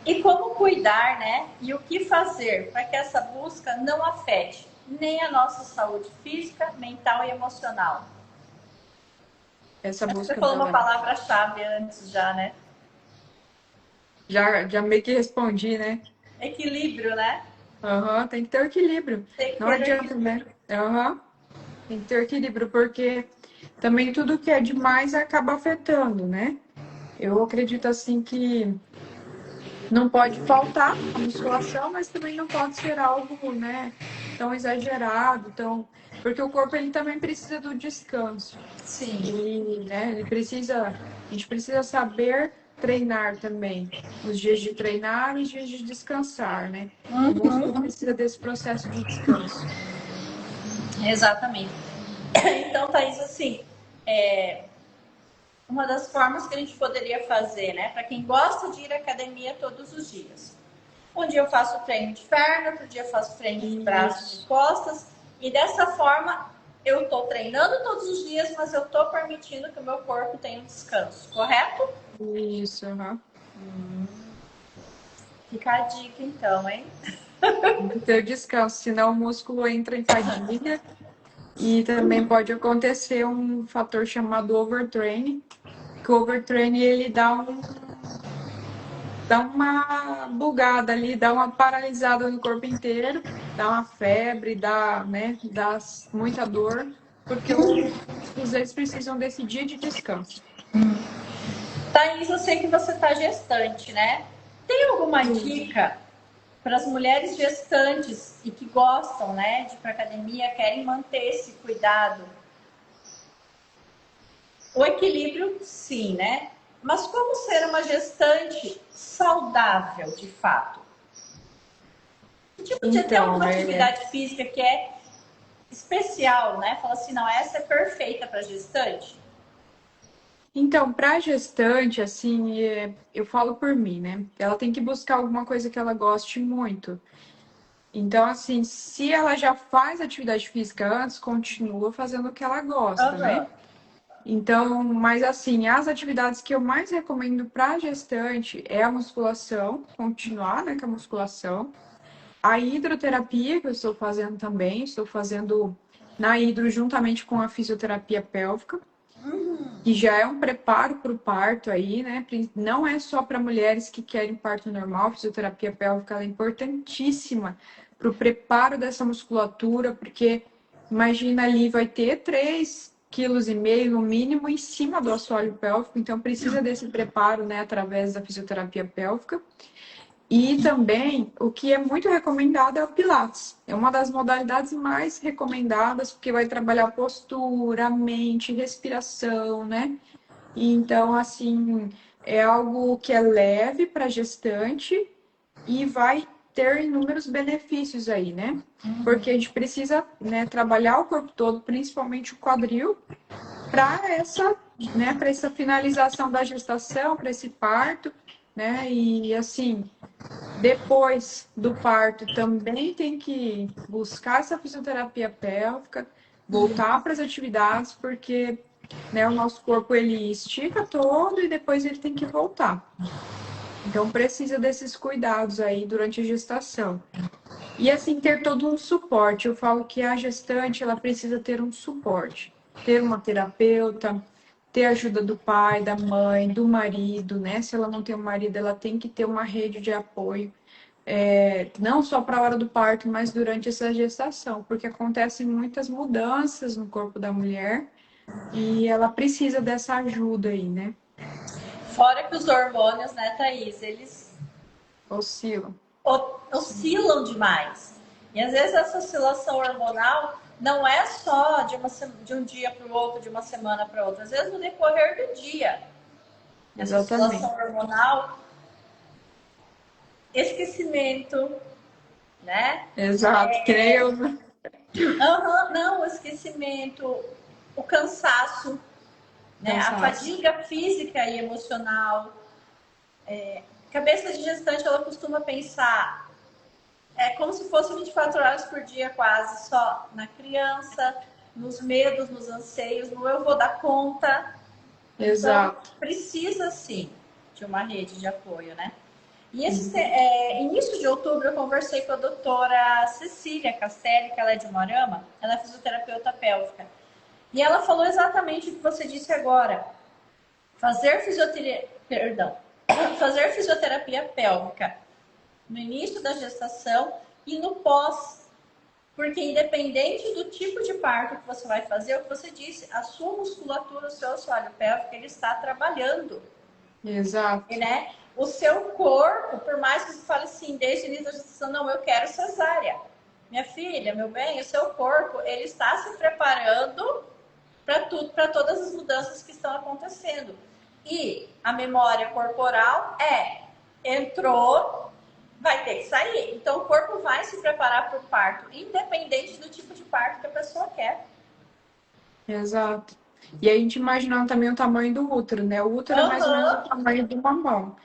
E como cuidar, né? E o que fazer para que essa busca não afete nem a nossa saúde física, mental e emocional? Essa Acho que você busca falou uma da... palavra-chave antes já, né? Já meio que respondi, né? Equilíbrio, né? Aham, tem que ter o equilíbrio. Tem que Não ter o adianta, equilíbrio. né? Aham, tem que ter o equilíbrio, porque também tudo que é demais acaba afetando, né? Eu acredito assim que não pode faltar a musculação, mas também não pode ser algo, né, tão exagerado, tão... porque o corpo ele também precisa do descanso. Sim. Ele precisa, a gente precisa saber treinar também. Os dias de treinar e os dias de descansar, né? O músculo Uhum. precisa desse processo de descanso. Exatamente. Então, Thaís, assim, uma das formas que a gente poderia fazer, né, para quem gosta de ir à academia todos os dias. Um dia eu faço treino de perna, outro dia eu faço treino de braços e Isso, costas, e dessa forma eu estou treinando todos os dias, mas eu estou permitindo que o meu corpo tenha um descanso, correto? isso, aham. Fica a dica então, hein? Tem que ter o descanso, senão o músculo entra em fadiga e também pode acontecer um fator chamado overtraining, que o overtraining ele dá uma bugada ali, dá uma paralisada no corpo inteiro, dá uma febre, dá muita dor, porque os músculos eles precisam desse dia de descanso. Thaís, eu sei que você está gestante, né? Tem alguma Isso. dica para as mulheres gestantes e que gostam, né, de ir para academia, querem manter esse cuidado? O equilíbrio, sim, né? Mas como ser uma gestante saudável, de fato? Tipo, de ter Então, alguma atividade física que é especial, né? Fala assim, não, essa é perfeita para gestante. para gestante, assim, eu falo por mim, né? Ela tem que buscar alguma coisa que ela goste muito. Então, assim, se ela já faz atividade física antes, continua fazendo o que ela gosta, Aham. né? Então, mas assim, as atividades que eu mais recomendo para gestante é a musculação, continuar, né, com a musculação. A hidroterapia, que eu estou fazendo também, estou fazendo na hidro juntamente com a fisioterapia pélvica, que já é um preparo para o parto aí, né? Não é só para mulheres que querem parto normal, a fisioterapia pélvica ela é importantíssima para o preparo dessa musculatura, porque imagina ali, vai ter 3,5 kg no mínimo em cima do assoalho pélvico, então precisa desse preparo, né, através da fisioterapia pélvica. E também, o que é muito recomendado é o Pilates. É uma das modalidades mais recomendadas, porque vai trabalhar postura, mente, respiração, né? E então, assim, é algo que é leve para gestante e vai ter inúmeros benefícios aí, né? Porque a gente precisa, né, trabalhar o corpo todo, principalmente o quadril, para essa finalização da gestação, para esse parto, né? E assim, depois do parto, também tem que buscar essa fisioterapia pélvica, voltar para as atividades, porque, né, o nosso corpo ele estica todo e depois ele tem que voltar. Então, precisa desses cuidados aí durante a gestação. E assim, ter todo um suporte. Eu falo que a gestante, ela precisa ter um suporte. Ter uma terapeuta, ter a ajuda do pai, da mãe, do marido, né? Se ela não tem um marido, ela tem que ter uma rede de apoio não só para a hora do parto, mas durante essa gestação, porque acontecem muitas mudanças no corpo da mulher e ela precisa dessa ajuda aí, né? Fora que os hormônios, né, Thaís, eles Oscila. oscilam demais. E às vezes essa oscilação hormonal Não é só de um dia para o outro, de uma semana para outra. Às vezes, no decorrer do dia, essa Exatamente. oscilação hormonal, esquecimento, né? Exato, que nem eu, né? Uhum, não, o esquecimento, o cansaço, né? A Cansaço. fadiga física e emocional. Cabeça de gestante, ela costuma pensar como se fosse 24 horas por dia, quase só na criança, nos medos, nos anseios, no eu vou dar conta. Então, Exato. precisa sim de uma rede de apoio, né? E esse Uhum. início de outubro eu conversei com a doutora Cecília Castelli, que ela é de Moarama, ela é fisioterapeuta pélvica. E ela falou exatamente o que você disse agora. Fazer fisioterapia, perdão, fazer fisioterapia pélvica no início da gestação e no pós. Porque independente do tipo de parto que você vai fazer, o que você disse, a sua musculatura, o seu assoalho pélvico, ele está trabalhando. E, Exato. né? O seu corpo, por mais que você fale assim, desde o início da gestação, não, eu quero cesárea. Minha filha, meu bem, o seu corpo, ele está se preparando para tudo, para todas as mudanças que estão acontecendo. E a memória corporal entrou, vai ter que sair. Então o corpo vai se preparar para o parto, independente do tipo de parto que a pessoa quer. Exato. E aí a gente imaginando também o tamanho do útero, né? O útero é mais ou menos o Uhum. tamanho de uma mão.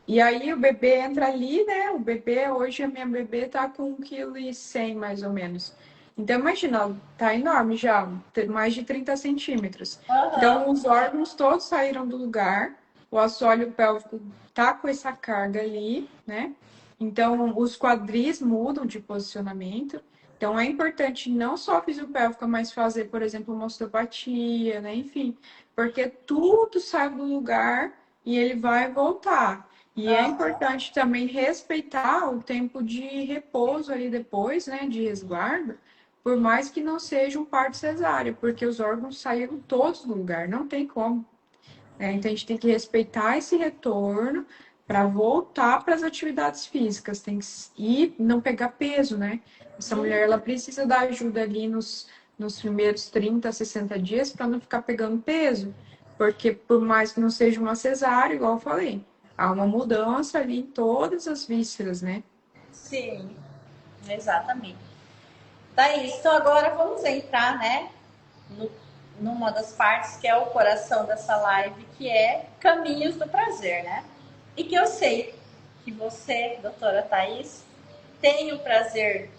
E aí o bebê entra ali, né? O bebê, hoje a minha bebê tá com 1,1 kg mais ou menos. Então, imagina, tá enorme já, tem mais de 30 centímetros. Uhum. Então, os órgãos todos saíram do lugar, o assoalho pélvico tá com essa carga ali, né? Então, os quadris mudam de posicionamento. Então, é importante não só a fisiopélvica, mas fazer, por exemplo, uma osteopatia, né? Enfim, porque tudo sai do lugar e ele vai voltar. E é Uhum. importante também respeitar o tempo de repouso ali depois, né, de resguardo, por mais que não seja um parto cesáreo, porque os órgãos saíram todos do lugar, não tem como, né? Então a gente tem que respeitar esse retorno para voltar para as atividades físicas, tem que ir, não pegar peso, né? Essa mulher ela precisa da ajuda ali nos primeiros 30, 60 dias para não ficar pegando peso, porque por mais que não seja uma cesárea, igual eu falei, há uma mudança ali em todas as vísceras, né? Sim, exatamente. Thaís, então agora vamos entrar, né, no, numa das partes que é o coração dessa live, que é caminhos do prazer, né? E que eu sei que você, doutora Thaís, tem um prazer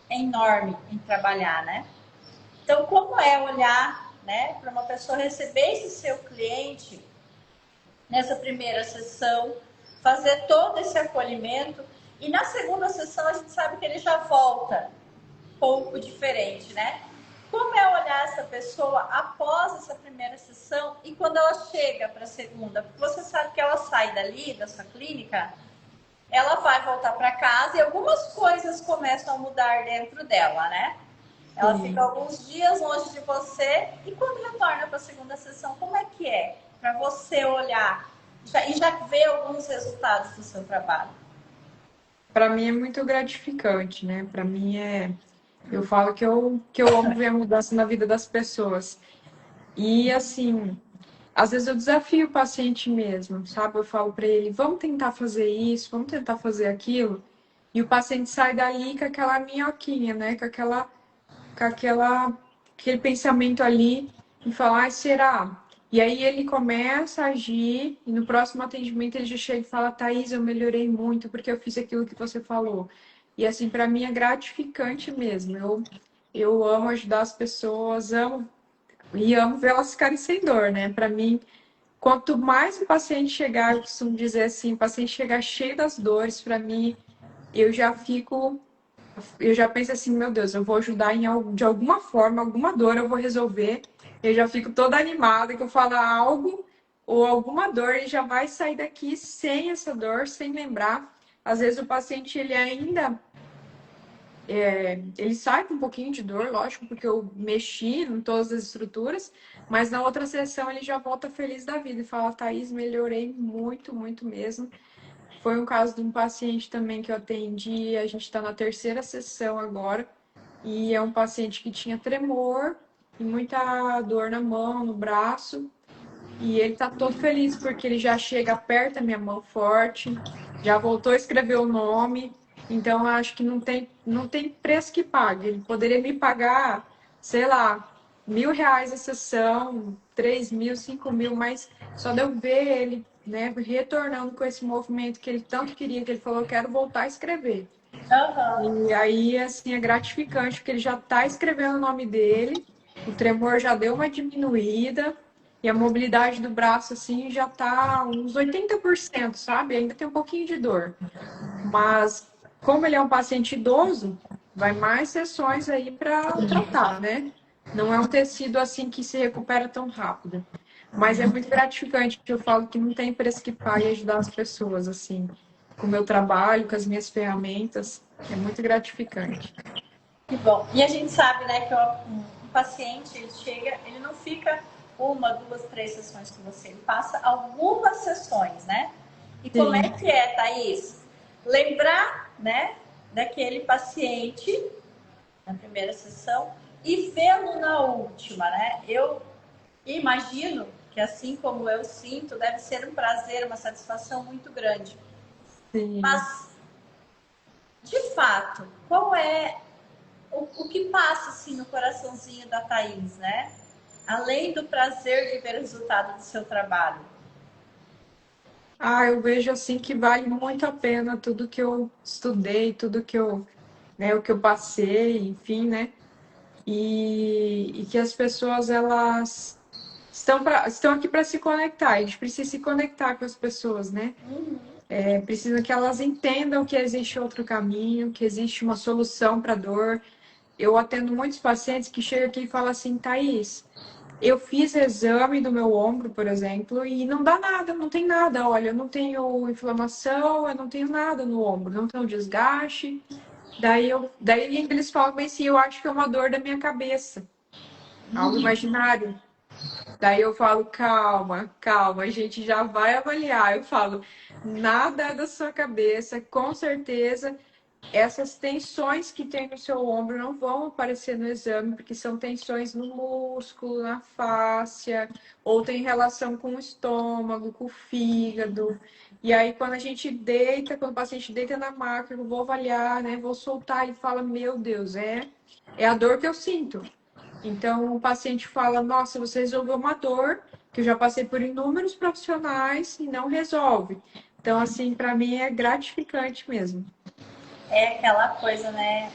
enorme em trabalhar, né? Então, como é olhar, né, para uma pessoa receber esse seu cliente nessa primeira sessão, fazer todo esse acolhimento e na segunda sessão a gente sabe que ele já volta pouco diferente, né? Como é olhar essa pessoa após essa primeira sessão e quando ela chega para a segunda? Porque você sabe que ela sai dali, da sua clínica, ela vai voltar para casa e algumas coisas começam a mudar dentro dela, né? Ela fica Sim. alguns dias longe de você e quando retorna para a segunda sessão, como é que é? Para você olhar e já ver alguns resultados do seu trabalho. Para mim é muito gratificante, né? Para mim é. Eu falo que eu amo ver a mudança na vida das pessoas. E assim, às vezes eu desafio o paciente mesmo, sabe? Eu falo para ele, vamos tentar fazer isso, vamos tentar fazer aquilo. E o paciente sai dali com aquela minhoquinha, né? Com aquele pensamento ali e falar, ai, será? E aí ele começa a agir e no próximo atendimento ele já chega e fala, Thaís, eu melhorei muito porque eu fiz aquilo que você falou. E assim, para mim é gratificante mesmo. Eu amo ajudar as pessoas, amo e amo ver elas ficarem sem dor, né? Para mim, quanto mais o paciente chegar, eu costumo dizer assim, o paciente chegar cheio das dores, para mim, eu já fico, eu já penso assim, meu Deus, eu vou ajudar de alguma forma, alguma dor eu vou resolver. Eu já fico toda animada que eu falo algo ou alguma dor e já vai sair daqui sem essa dor, sem lembrar. Às vezes o paciente ele ainda ele sai com um pouquinho de dor, lógico, porque eu mexi em todas as estruturas, mas na outra sessão ele já volta feliz da vida e fala, Thaís, melhorei muito, muito mesmo. Foi um caso de um paciente também que eu atendi, a gente está na terceira sessão agora. e é um paciente que tinha tremor e muita dor na mão, no braço. E ele tá todo feliz porque ele já chega, aperta minha mão forte, já voltou a escrever o nome. Então, eu acho que não tem preço que pague. Ele poderia me pagar, sei lá, R$ 1.000 a sessão, 3.000, 5.000, mas só de eu ver ele, né, retornando com esse movimento que ele tanto queria, que ele falou, eu quero voltar a escrever. Aham. E aí, assim, é gratificante, porque ele já está escrevendo o nome dele, o tremor já deu uma diminuída, e a mobilidade do braço, assim, já está uns 80%, sabe? Ainda tem um pouquinho de dor. Mas, como ele é um paciente idoso, vai mais sessões aí para tratar, né? Não é um tecido, assim, que se recupera tão rápido. Mas é muito gratificante, eu falo que não tem preço que pague ajudar as pessoas, assim, com o meu trabalho, com as minhas ferramentas. É muito gratificante. Que bom. E a gente sabe, né, que um paciente, ele chega, ele não fica uma, duas, três sessões com você, ele passa algumas sessões, né? E como é Sim, que é, Thaís? Lembrar, né, daquele paciente na primeira sessão e vê-lo na última, né? Eu imagino que, assim como eu sinto, deve ser um prazer, uma satisfação muito grande. sim. Mas, de fato, qual é o que passa assim no coraçãozinho da Thaís, né? Além do prazer de ver o resultado do seu trabalho. Ah, eu vejo assim que vale muito a pena tudo que eu estudei, tudo que eu, né, o que eu passei, enfim, né? E que as pessoas elas estão aqui para se conectar. A gente precisa se conectar com as pessoas, né? Uhum. Precisa que elas entendam que existe outro caminho, que existe uma solução para a dor. Eu atendo muitos pacientes que chegam aqui e falam assim, Thaís, eu fiz exame do meu ombro, por exemplo, e não dá nada, não tem nada. Olha, eu não tenho inflamação, eu não tenho nada no ombro, não tenho desgaste. Daí eles falam bem assim, eu acho que é uma dor da minha cabeça, algo imaginário. Daí eu falo, calma, calma, a gente já vai avaliar. Eu falo, nada é da sua cabeça, com certeza essas tensões que tem no seu ombro não vão aparecer no exame, porque são tensões no músculo, na fáscia, ou tem relação com o estômago, com o fígado. E aí, quando a gente deita, quando o paciente deita na maca, eu vou avaliar, né? Vou soltar e fala, meu Deus, é a dor que eu sinto. Então, o paciente fala, nossa, você resolveu uma dor que eu já passei por inúmeros profissionais e não resolve. Então, assim, para mim é gratificante mesmo. É aquela coisa, né?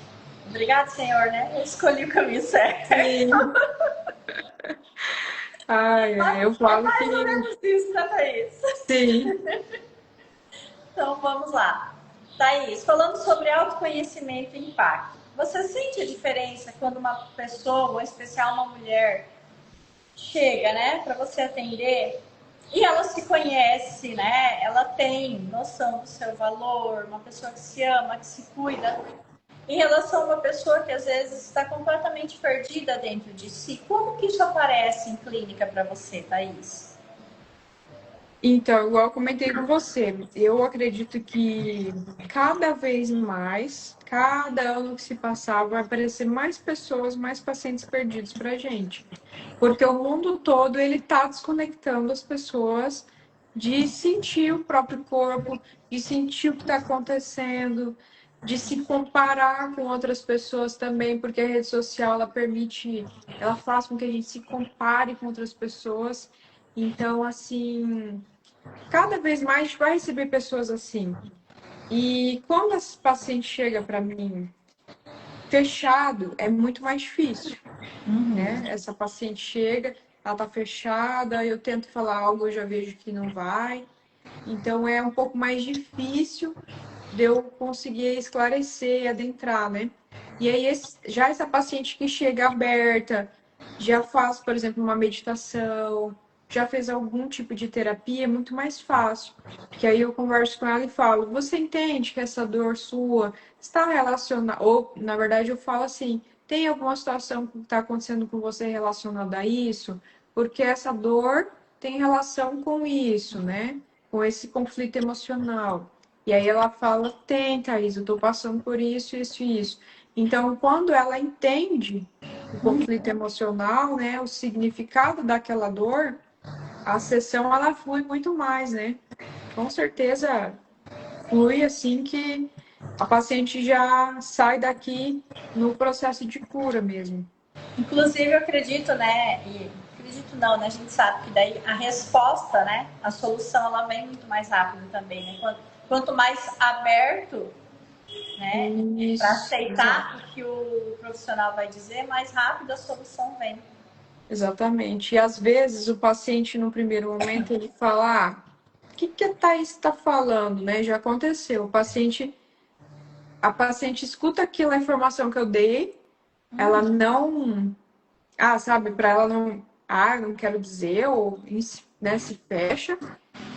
Obrigado, Senhor, né? Eu escolhi o caminho certo. Sim. Ai, ai, eu É falo que mais ou menos isso, né, Thaís? sim. Então vamos lá. Thaís, falando sobre autoconhecimento e impacto. Você sente a diferença quando uma pessoa, em especial uma mulher, chega, né, para você atender e ela se conhece, né? Ela tem noção do seu valor, uma pessoa que se ama, que se cuida, em relação a uma pessoa que às vezes está completamente perdida dentro de si. Como que isso aparece em clínica para você, Thaís? Então, igual eu comentei com você, eu acredito que cada vez mais, cada ano que se passar, vai aparecer mais pessoas, mais pacientes perdidos para a gente. Porque o mundo todo ele está desconectando as pessoas de sentir o próprio corpo, de sentir o que está acontecendo, de se comparar com outras pessoas também, porque a rede social ela permite, ela faz com que a gente se compare com outras pessoas. Então, assim, cada vez mais a gente vai receber pessoas assim. E quando esse paciente chega para mim fechado, é muito mais difícil, né? Essa paciente chega, ela tá fechada, eu tento falar algo, eu já vejo que não vai. Então é um pouco mais difícil de eu conseguir esclarecer, adentrar, né? E aí já essa paciente que chega aberta, já faz, por exemplo, uma meditação, já fez algum tipo de terapia, é muito mais fácil. Porque aí eu converso com ela e falo, você entende que essa dor sua está relacionada, ou na verdade eu falo assim, tem alguma situação que está acontecendo com você relacionada a isso? Porque essa dor tem relação com isso, né? Com esse conflito emocional. E aí ela fala, tem, Thaís, eu tô passando por isso, isso e isso. Então, quando ela entende o conflito emocional, né, o significado daquela dor, a sessão ela flui muito mais, né? Com certeza flui assim que a paciente já sai daqui no processo de cura mesmo. Inclusive, eu acredito, né? E acredito não, né? A gente sabe que daí a resposta, né? A solução, ela vem muito mais rápido também, né? Quanto mais aberto, né? Para Isso, aceitar exato. o que o profissional vai dizer, mais rápido a solução vem. Exatamente. E às vezes o paciente, no primeiro momento, ele fala: ah, o que que a Thaís está falando, né? Já aconteceu. A paciente escuta aquela informação que eu dei, ela não, sabe, para ela não, não quero dizer, ou, né, se fecha.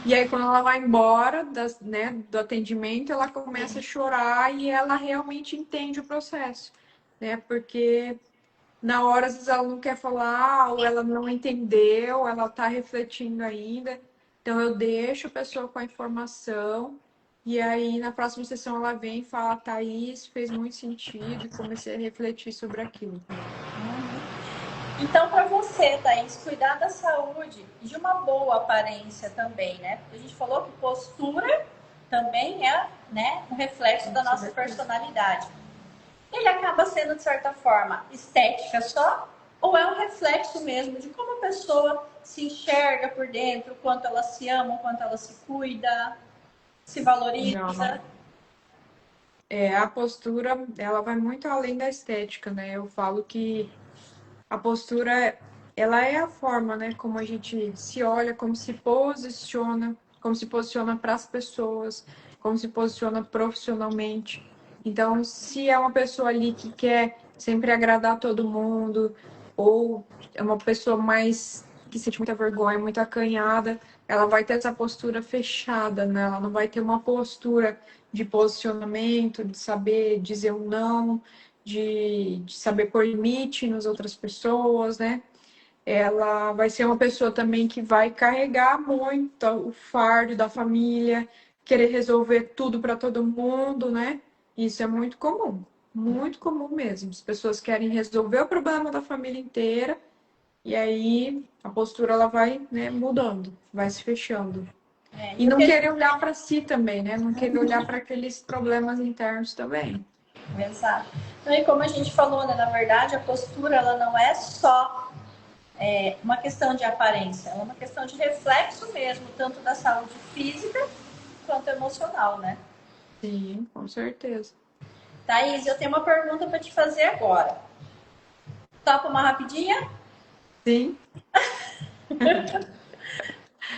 E aí, quando ela vai embora né, do atendimento, ela começa a chorar e ela realmente entende o processo, né? Porque na hora, às vezes, ela não quer falar, ou ela não entendeu, ela está refletindo ainda. Então, eu deixo a pessoa com a informação, e aí, na próxima sessão, ela vem e fala: Thaís, fez muito sentido, e comecei a refletir sobre aquilo. Então, para você, Thaís, cuidar da saúde e de uma boa aparência também, né? Porque a gente falou que postura também é, né, um reflexo da nossa personalidade. Ele acaba sendo, de certa forma, estética só, ou é um reflexo mesmo de como a pessoa se enxerga por dentro, o quanto ela se ama, o quanto ela se cuida, se valoriza? Não, a postura, ela vai muito além da estética, né? Eu falo que a postura, ela é a forma, né, como a gente se olha, como se posiciona para as pessoas, como se posiciona profissionalmente. Então, se é uma pessoa ali que quer sempre agradar todo mundo, ou é uma pessoa mais que sente muita vergonha, muito acanhada, ela vai ter essa postura fechada, né? Ela não vai ter uma postura de posicionamento, de saber dizer um não, de saber pôr limite nas outras pessoas, né? Ela vai ser uma pessoa também que vai carregar muito o fardo da família, querer resolver tudo para todo mundo, né? Isso é muito comum mesmo. As pessoas querem resolver o problema da família inteira e aí a postura ela vai, né, mudando, vai se fechando. É, E e o não que querer olhar para si também, né? Não querer olhar para aqueles problemas internos também. Exato. Então, e como a gente falou, né, na verdade, a postura ela não é só uma questão de aparência, ela é uma questão de reflexo mesmo, tanto da saúde física quanto emocional, né? Sim, com certeza. Thaís, eu tenho uma pergunta para te fazer agora. Topa uma rapidinha? Sim.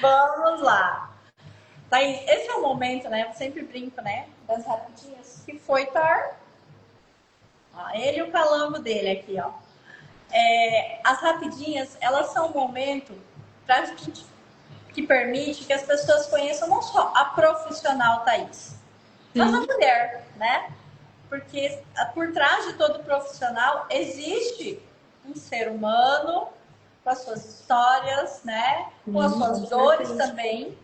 Vamos lá. Thaís, esse é o momento, né? Eu sempre brinco, né? Das rapidinhas. Que foi, Thor? Ó, ele e o calango dele aqui, ó. As rapidinhas, elas são um momento pra gente, que permite que as pessoas conheçam não só a profissional Thaís, mas a Sim. mulher, né? Porque por trás de todo profissional existe um ser humano com as suas histórias, né? Com as Sim, com suas dores certeza. também.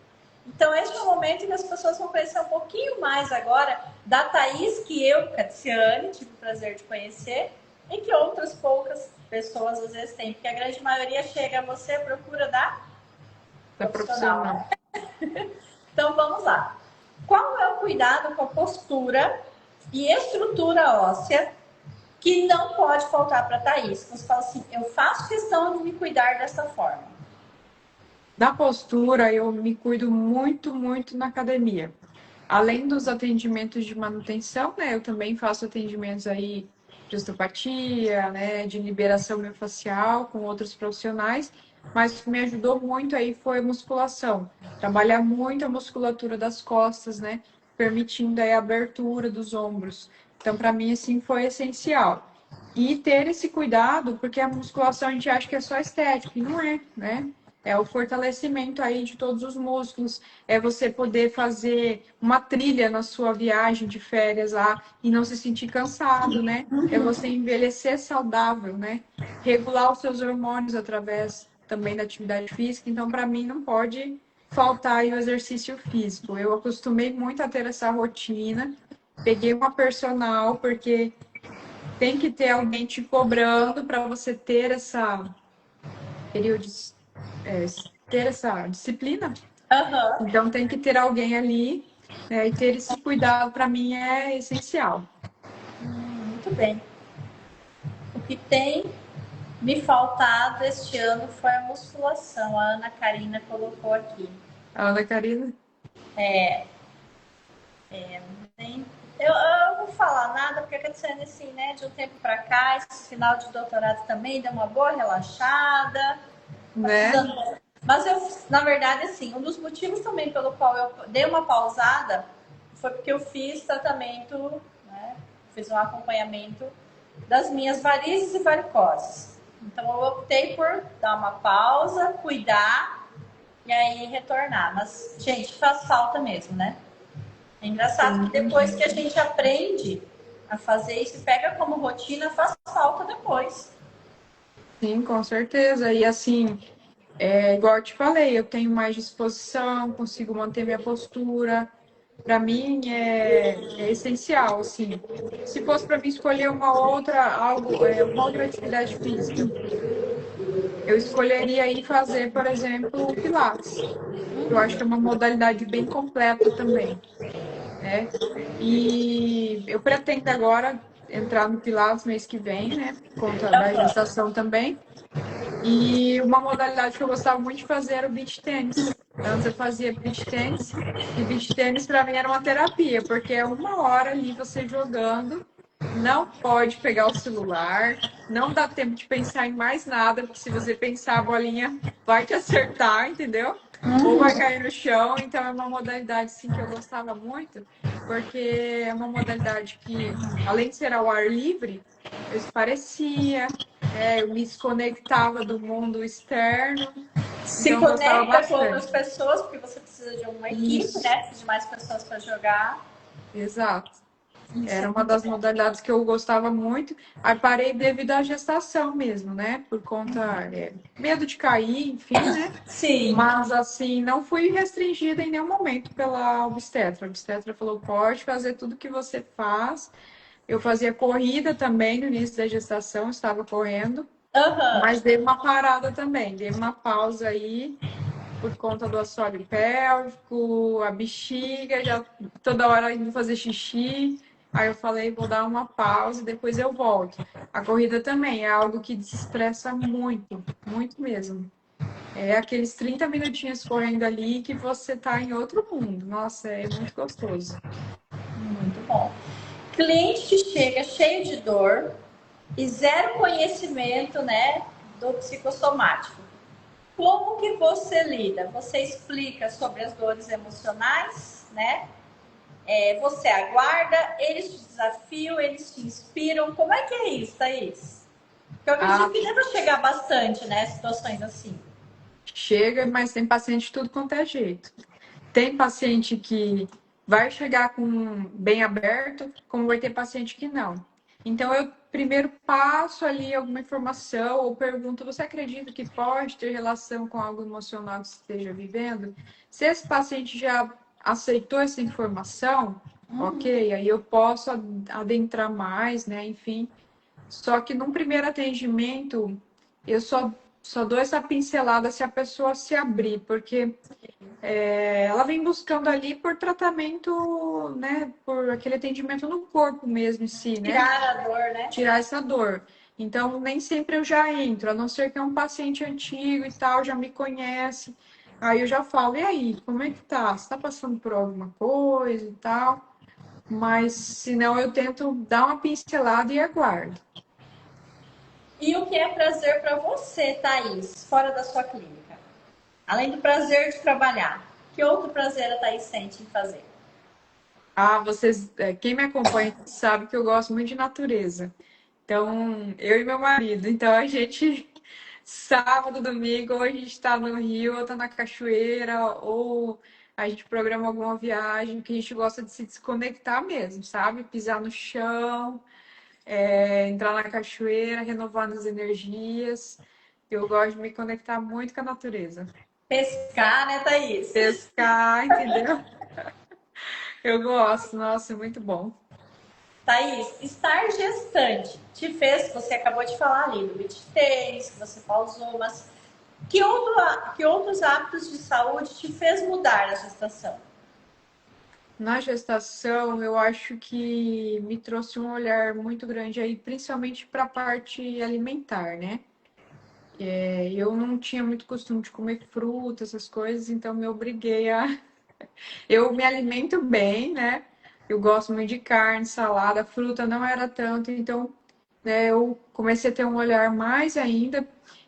Então, esse é o momento em que as pessoas vão conhecer um pouquinho mais agora da Thaís, que eu, Catiane, tive o prazer de conhecer, e que outras poucas pessoas às vezes têm, porque a grande maioria chega a você à procura da Da profissional, profissional. né? Então, vamos lá. Qual é o cuidado com a postura e estrutura óssea que não pode faltar para a Thaís? Você fala assim, eu faço questão de me cuidar dessa forma. Na postura, eu me cuido muito na academia. Além dos atendimentos de manutenção, né? Eu também faço atendimentos aí de osteopatia, né? De liberação miofascial com outros profissionais. Mas o que me ajudou muito aí foi a musculação. Trabalhar muito a musculatura das costas, né? Permitindo aí a abertura dos ombros. Então, para mim, assim, foi essencial. E ter esse cuidado, porque a musculação a gente acha que é só estética, e não é, né? É o fortalecimento aí de todos os músculos, é você poder fazer uma trilha na sua viagem de férias lá e não se sentir cansado, né? É você envelhecer saudável, né? Regular os seus hormônios através também da atividade física. Então, para mim, não pode faltar aí o exercício físico. Eu acostumei muito a ter essa rotina. Peguei uma personal, porque tem que ter alguém te cobrando para você ter ter essa disciplina. Aham. Então tem que ter alguém ali, né, e ter esse cuidado para mim é essencial. Muito bem. O que tem me faltado este ano foi a musculação. A Ana Karina colocou aqui. A Ana Karina? Eu não vou falar nada, porque acontecendo assim, né? De um tempo pra cá, esse final de doutorado também deu uma boa relaxada. Tá Né? precisando. Mas eu, na verdade, assim, um dos motivos também pelo qual eu dei uma pausada foi porque eu fiz tratamento, né? Fiz um acompanhamento das minhas varizes e varicoses. Então eu optei por dar uma pausa, cuidar e aí retornar. Mas, gente, faz falta mesmo, né? É engraçado que depois que a gente aprende a fazer isso e pega como rotina, faz falta depois. Sim, com certeza. E assim, igual eu te falei, eu tenho mais disposição, consigo manter minha postura. Para mim é essencial, assim. Se fosse para mim escolher uma outra atividade física, eu escolheria ir fazer, por exemplo, o Pilates. Eu acho que é uma modalidade bem completa também, né? E eu pretendo agora entrar no Pilates mês que vem, né? Por conta da gestação também. E uma modalidade que eu gostava muito de fazer era o beach tênis. Antes eu fazia beach tênis, e beach tênis para mim era uma terapia, porque é uma hora ali você jogando, não pode pegar o celular, não dá tempo de pensar em mais nada, porque se você pensar, a bolinha vai te acertar, entendeu? Ou vai cair no chão, então é uma modalidade sim que eu gostava muito, porque é uma modalidade que, além de ser ao ar livre, eu parecia, eu me desconectava do mundo externo, Se então eu gostava conecta com outras bastante. pessoas, porque você precisa de uma equipe, Isso, né? Precisa de mais pessoas para jogar. exato. Isso é Era uma muito das bom. modalidades que eu gostava muito. Aí parei devido à gestação mesmo, né? Por conta, medo de cair, enfim, né? Sim. Mas assim, não fui restringida em nenhum momento pela obstetra. A obstetra falou: pode fazer tudo que você faz. Eu fazia corrida também no início da gestação, estava correndo, Aham. mas dei uma parada também, dei uma pausa aí por conta do assoalho pélvico, a bexiga, já toda hora indo fazer xixi. Aí eu falei, vou dar uma pausa e depois eu volto. A corrida também é algo que desestressa muito, muito mesmo. É aqueles 30 minutinhos correndo ali que você tá em outro mundo. Nossa, é muito gostoso. Muito bom. Cliente que chega cheio de dor e zero conhecimento, né, do psicossomático. Como que você lida? Você explica sobre as dores emocionais, né? Você aguarda, eles te desafiam, eles te inspiram. Como é que é isso, Thaís? Porque eu acredito Ah, que deva chegar bastante, né? Situações assim. chega, mas tem paciente de tudo quanto é jeito. Tem paciente que vai chegar com bem aberto, como vai ter paciente que não. Então, eu primeiro passo ali alguma informação ou pergunto: você acredita que pode ter relação com algo emocional que você esteja vivendo? Se esse paciente já aceitou essa informação, ok, aí eu posso adentrar mais, né? Enfim. Só que num primeiro atendimento, eu só dou essa pincelada se a pessoa se abrir, porque ela vem buscando ali por tratamento, né? Por aquele atendimento no corpo mesmo em si, né? Tirar a dor, né? Tirar essa dor. Então, nem sempre eu já entro, a não ser que é um paciente antigo e tal, já me conhece. Aí eu já falo, e aí, como é que tá? Você tá passando por alguma coisa e tal? Mas, se não, eu tento dar uma pincelada e aguardo. E o que é prazer para você, Thaís, fora da sua clínica? Além do prazer de trabalhar, que outro prazer a Thaís sente em fazer? Ah, quem me acompanha sabe que eu gosto muito de natureza. Então, eu e meu marido. Então, a gente, sábado, domingo, ou a gente está no Rio, ou está na cachoeira, ou a gente programa alguma viagem, que a gente gosta de se desconectar mesmo, sabe? Pisar no chão, entrar na cachoeira, renovar as energias. Eu gosto de me conectar muito com a natureza. Pescar, né, Thaís? Pescar, entendeu? Eu gosto, nossa, é muito bom. Thaís, estar gestante te fez, você acabou de falar ali do beach tênis, que você pausou, mas que outros hábitos de saúde te fez mudar a gestação? Na gestação, eu acho que me trouxe um olhar muito grande aí, principalmente para a parte alimentar, né? Eu não tinha muito costume de comer fruta, essas coisas, então me obriguei a. Eu me alimento bem, né? Eu gosto muito de carne, salada, fruta não era tanto, então, né, eu comecei a ter um olhar mais ainda.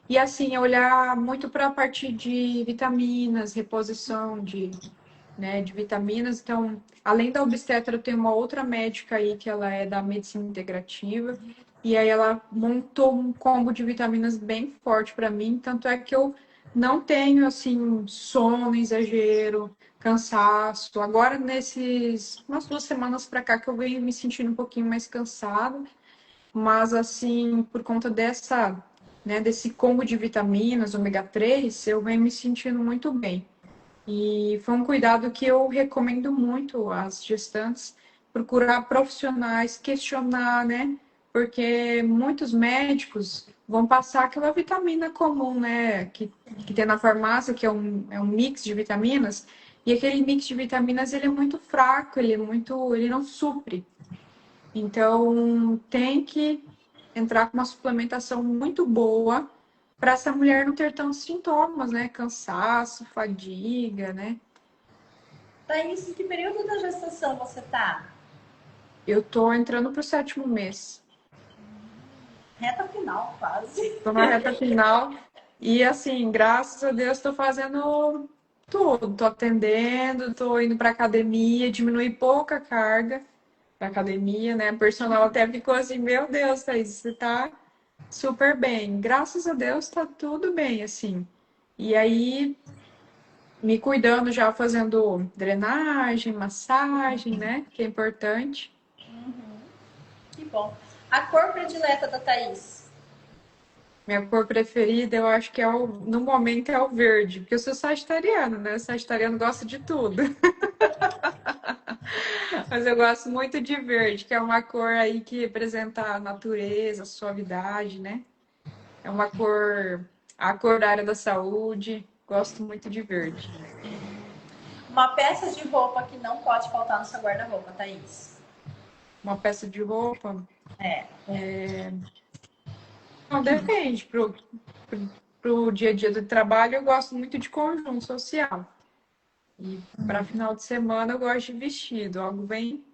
E assim, olhar muito para a parte de vitaminas, reposição de vitaminas. Então, além da obstetra, eu tenho uma outra médica aí que ela é da medicina integrativa. E aí ela montou um combo de vitaminas bem forte para mim, tanto é que eu não tenho assim sono, exagero, cansaço. Agora nesses umas 2 semanas para cá que eu venho me sentindo um pouquinho mais cansada, mas assim, por conta desse combo de vitaminas, ômega 3, eu venho me sentindo muito bem. E foi um cuidado que eu recomendo muito às gestantes, procurar profissionais, questionar, né? Porque muitos médicos vão passar aquela vitamina comum, né? Que tem na farmácia, que é um mix de vitaminas, e aquele mix de vitaminas ele é muito fraco, ele não supre. Então tem que entrar com uma suplementação muito boa para essa mulher não ter tantos sintomas, né? Cansaço, fadiga, né? Thaís, em que período da gestação você tá? Eu tô entrando pro 7º mês. Reta final, quase. Tô na reta final. E assim, graças a Deus, tô fazendo tudo. Tô atendendo, tô indo pra academia, diminui pouca carga da academia, né? A personal até ficou assim, meu Deus, Thaís, você tá super bem. Graças a Deus, tá tudo bem, assim. E aí, me cuidando já, fazendo drenagem, massagem, né? Que é importante. Que bom. A cor predileta da Thaís? Minha cor preferida, eu acho que no momento é o verde, porque eu sou sagitariana, né? Sagitariano gosta de tudo. Mas eu gosto muito de verde, que é uma cor aí que representa a natureza, a suavidade, né? É a cor da área da saúde. Gosto muito de verde. Uma peça de roupa que não pode faltar no seu guarda-roupa, Thaís? Uma peça de roupa, É. não depende. Pro dia a dia do trabalho, eu gosto muito de conjunto social. E para final de semana, eu gosto de vestido, algo bem,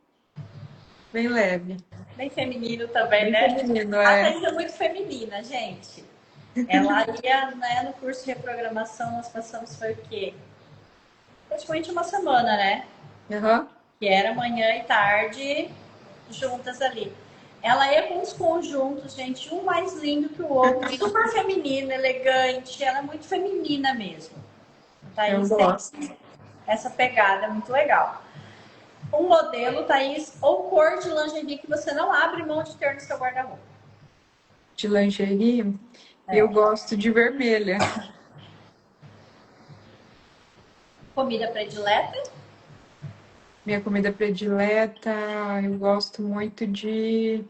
bem leve. Bem feminino também, Bem né? feminino, A é. Thaís é muito feminina, gente. Ela ia, né, no curso de reprogramação, nós passamos, foi o quê? Praticamente uma semana, né? Aham. Que era manhã e tarde juntas ali. Ela ia com os conjuntos, gente, um mais lindo que o outro, super feminino, elegante, ela é muito feminina mesmo. Eu Thaís tem gosto essa pegada muito legal. Um modelo, Thaís, ou cor de lingerie que você não abre mão de ter no seu guarda-roupa. de lingerie. Eu É. gosto de vermelha. Comida predileta? Minha comida predileta, eu gosto muito de.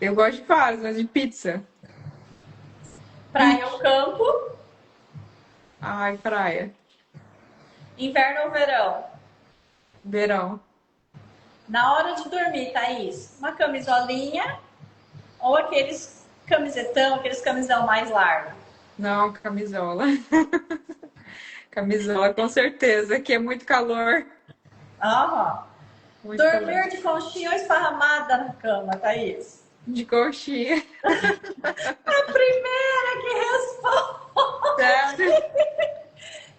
Eu gosto de várias, mas de pizza. Praia ou campo? Ai, praia. Inverno ou verão? Verão. Na hora de dormir, Thaís, uma camisolinha ou aqueles camisetão, aqueles camisão mais largo? Não, camisola. Camisola, com certeza, que é muito calor. Aham. Muito calor. Dormir de conchinha ou esparramada na cama, Thaís? De coxinha. A primeira que responde. Sério?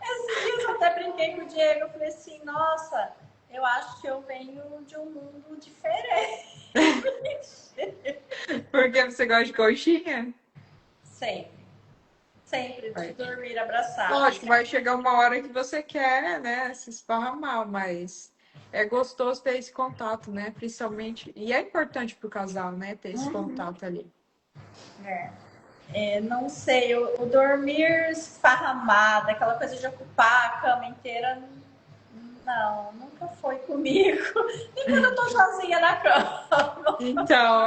Esses dias eu até brinquei com o Diego. Eu falei assim: nossa, eu acho que eu venho de um mundo diferente. Porque você gosta de coxinha? Sempre, sempre de Vai. dormir abraçado. Lógico, vai chegar uma hora que você quer, né, se esparramar, mas é gostoso ter esse contato, né? Principalmente. E é importante pro casal, né, ter esse contato ali. É. É, não sei, dormir esparramada, aquela coisa de ocupar a cama inteira, Não, nunca foi comigo. Nem quando eu tô sozinha na cama. Então,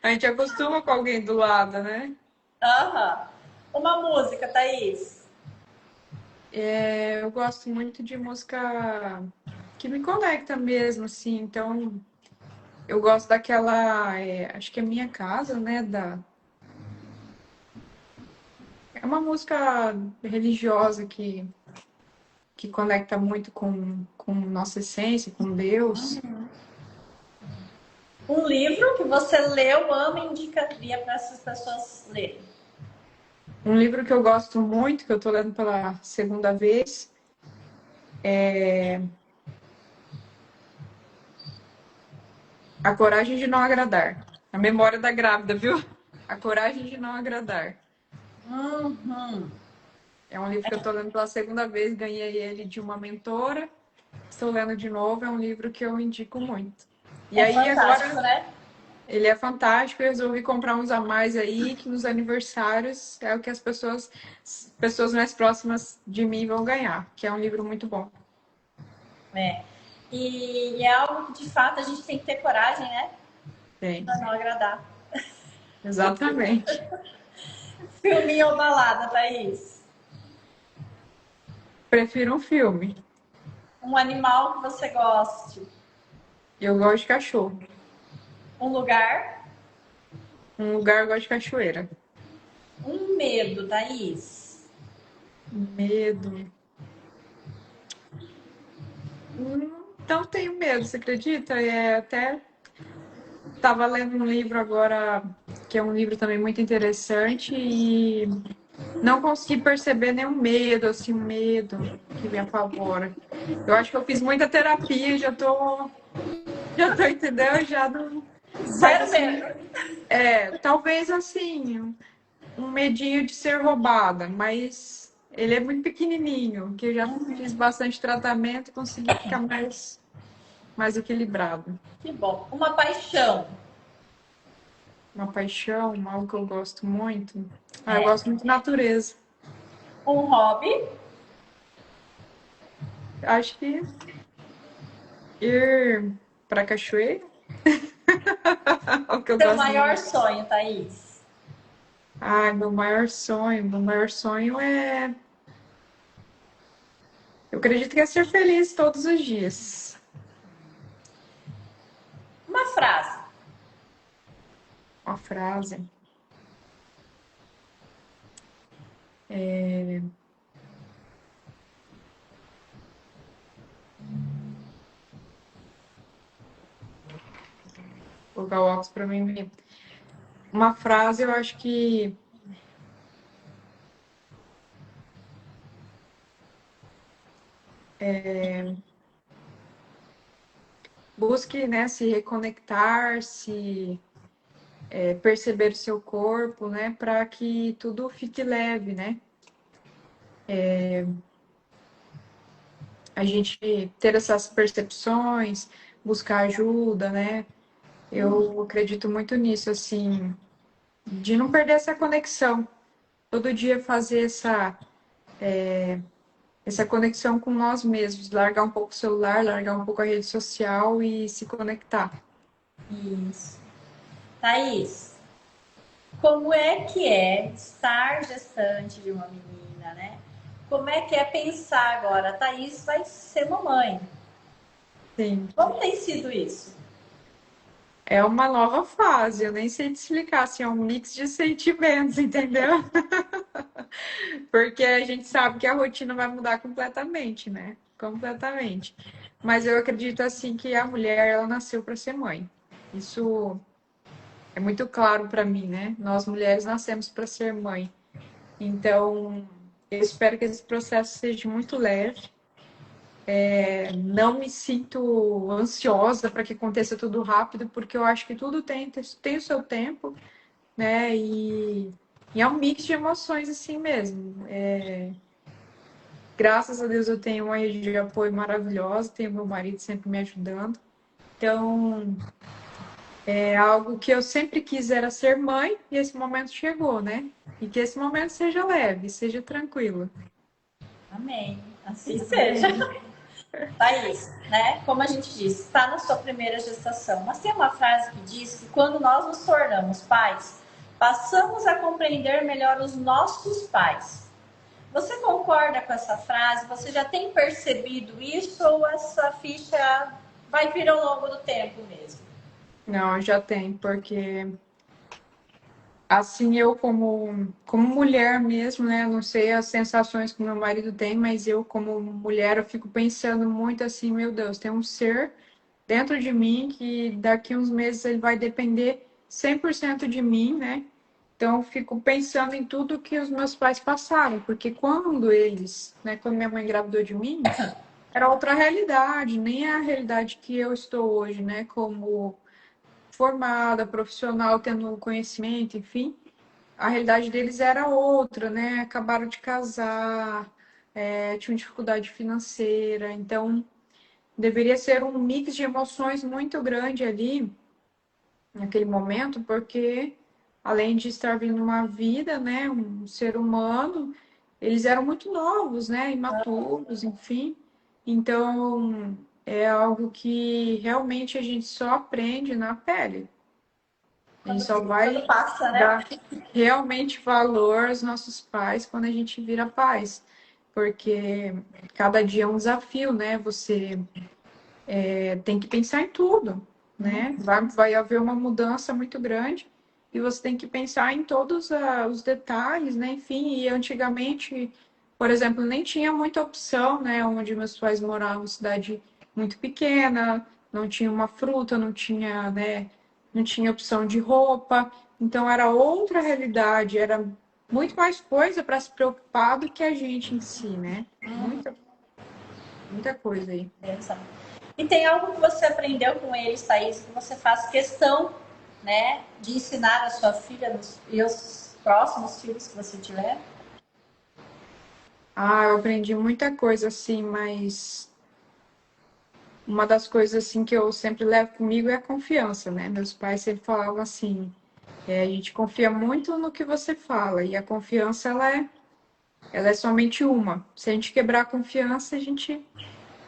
a gente acostuma com alguém do lado, né? Aham. Uma música, Thaís. Eu gosto muito de música que me conecta mesmo, assim. Então, eu gosto daquela, acho que é Minha Casa, né? É uma música religiosa que conecta muito com nossa essência, com Deus. Um livro que você leu, ama e indicaria para essas pessoas lerem. Um livro que eu gosto muito, que eu estou lendo pela segunda vez, é A Coragem de Não Agradar. A Memória da Grávida, viu? A Coragem de Não Agradar. Uhum. É um livro que eu estou lendo pela segunda vez, ganhei ele de uma mentora. Estou lendo de novo, é um livro que eu indico muito. E É aí fantástico, agora né? ele é fantástico, eu resolvi comprar uns a mais aí, que nos aniversários é o que as pessoas mais próximas de mim vão ganhar, que é um livro muito bom. É. E é algo que de fato a gente tem que ter coragem, né? Tem, Pra não agradar. exatamente. Filminho ou balada, Thaís? Prefiro um filme. Um animal que você goste. Eu gosto de cachorro. Um lugar. Um lugar eu gosto de cachoeira. Um medo, Thaís. Medo. Não tenho medo, você acredita? Até estava lendo um livro agora, que é um livro também muito interessante, e não consegui perceber nenhum medo, assim, um medo que me apavora. Eu acho que eu fiz muita terapia, já tô entendendo, já não. Mas Zero assim, medo. talvez assim, um medinho de ser roubada, mas ele é muito pequenininho, que eu já fiz bastante tratamento e consegui ficar mais equilibrado. Que bom. Uma paixão. Uma paixão, algo que eu gosto muito. Eu É. gosto muito de natureza. Um hobby. Acho que ir para cachoeira é o que eu Seu gosto maior muito. sonho, Thaís. Meu maior sonho eu acredito que é ser feliz todos os dias. Uma frase. Uma frase. Vou colocar o óculos para mim. Uma frase, eu acho que busque, né, se reconectar, perceber o seu corpo, né, para que tudo fique leve, né? A gente ter essas percepções, buscar ajuda, né? Eu acredito muito nisso, assim, de não perder essa conexão. Todo dia fazer essa conexão com nós mesmos, largar um pouco o celular, largar um pouco a rede social e se conectar. Isso. Thaís, como é estar gestante de uma menina, né? Como é pensar agora? A Thaís vai ser mamãe. Sim, Como tem sido isso? é uma nova fase, eu nem sei te explicar, assim, é um mix de sentimentos, entendeu? Porque a gente sabe que a rotina vai mudar completamente, né? Completamente. Mas eu acredito assim que a mulher ela nasceu para ser mãe. Isso é muito claro para mim, né? Nós mulheres nascemos para ser mãe. Então, eu espero que esse processo seja muito leve. Não me sinto ansiosa para que aconteça tudo rápido, porque eu acho que tudo tem o seu tempo, né? E é um mix de emoções assim mesmo. Graças a Deus eu tenho uma rede de apoio maravilhosa, tenho meu marido sempre me ajudando. Então, é algo que eu sempre quis era ser mãe e esse momento chegou, né? E que esse momento seja leve, seja tranquilo. Amém. Assim seja. Thaís, né? Como a gente disse, está na sua primeira gestação. Mas tem uma frase que diz que quando nós nos tornamos pais, passamos a compreender melhor os nossos pais. Você concorda com essa frase? Você já tem percebido isso ou essa ficha vai vir ao longo do tempo mesmo? Não, já tem, porque assim eu como mulher mesmo, né? Não sei as sensações que meu marido tem, mas eu como mulher eu fico pensando muito assim, meu Deus, tem um ser dentro de mim que daqui uns meses ele vai depender 100% de mim, né? Então eu fico pensando em tudo que os meus pais passaram, porque quando eles, né, quando minha mãe engravidou de mim, era outra realidade, nem é a realidade que eu estou hoje, né, como formada, profissional, tendo conhecimento, enfim. A realidade deles era outra, né? Acabaram de casar, tinham dificuldade financeira, então deveria ser um mix de emoções muito grande ali naquele momento, porque além de estar vindo uma vida, né, um ser humano, eles eram muito novos, né, imaturos, enfim. Então, é algo que realmente a gente só aprende na pele. A gente só Quando vai passa, né? dar realmente valor aos nossos pais quando a gente vira pais. Porque cada dia é um desafio, né? Você tem que pensar em tudo, né? Vai haver uma mudança muito grande e você tem que pensar em todos os detalhes, né? Enfim, e antigamente, por exemplo, nem tinha muita opção, né? Onde meus pais moravam, cidade muito pequena, não tinha uma fruta, não tinha, né? Não tinha opção de roupa, então era outra realidade, era muito mais coisa para se preocupar do que a gente em si, né? Muita coisa aí. E tem algo que você aprendeu com eles, Thaís, que você faz questão, né, de ensinar a sua filha e os próximos filhos que você tiver? Ah, eu aprendi muita coisa assim, mas uma das coisas assim que eu sempre levo comigo é a confiança, né? Meus pais sempre falavam assim, a gente confia muito no que você fala e a confiança ela é somente uma. Se a gente quebrar a confiança, a gente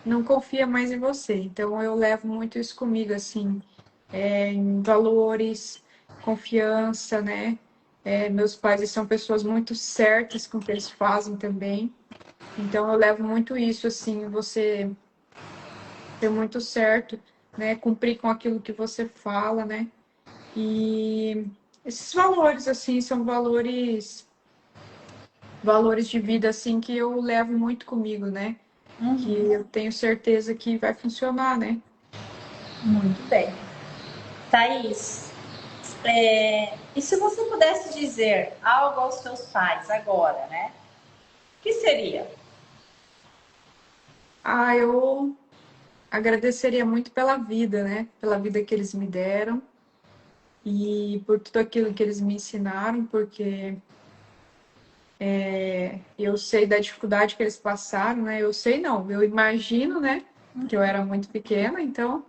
não confia mais em você. Então eu levo muito isso comigo assim, em valores, confiança, né? Meus pais eles são pessoas muito certas com o que eles fazem também. Então eu levo muito isso assim, você ser muito certo, né? Cumprir com aquilo que você fala, né? E esses valores, assim, são valores de vida, assim, que eu levo muito comigo, né? Que eu tenho certeza que vai funcionar, né? Muito bem. Thaís, e se você pudesse dizer algo aos seus pais agora, né? O que seria? Ah, eu agradeceria muito pela vida, né? Pela vida que eles me deram e por tudo aquilo que eles me ensinaram, porque eu sei da dificuldade que eles passaram, né? Eu sei não, eu imagino, né? Que eu era muito pequena, então,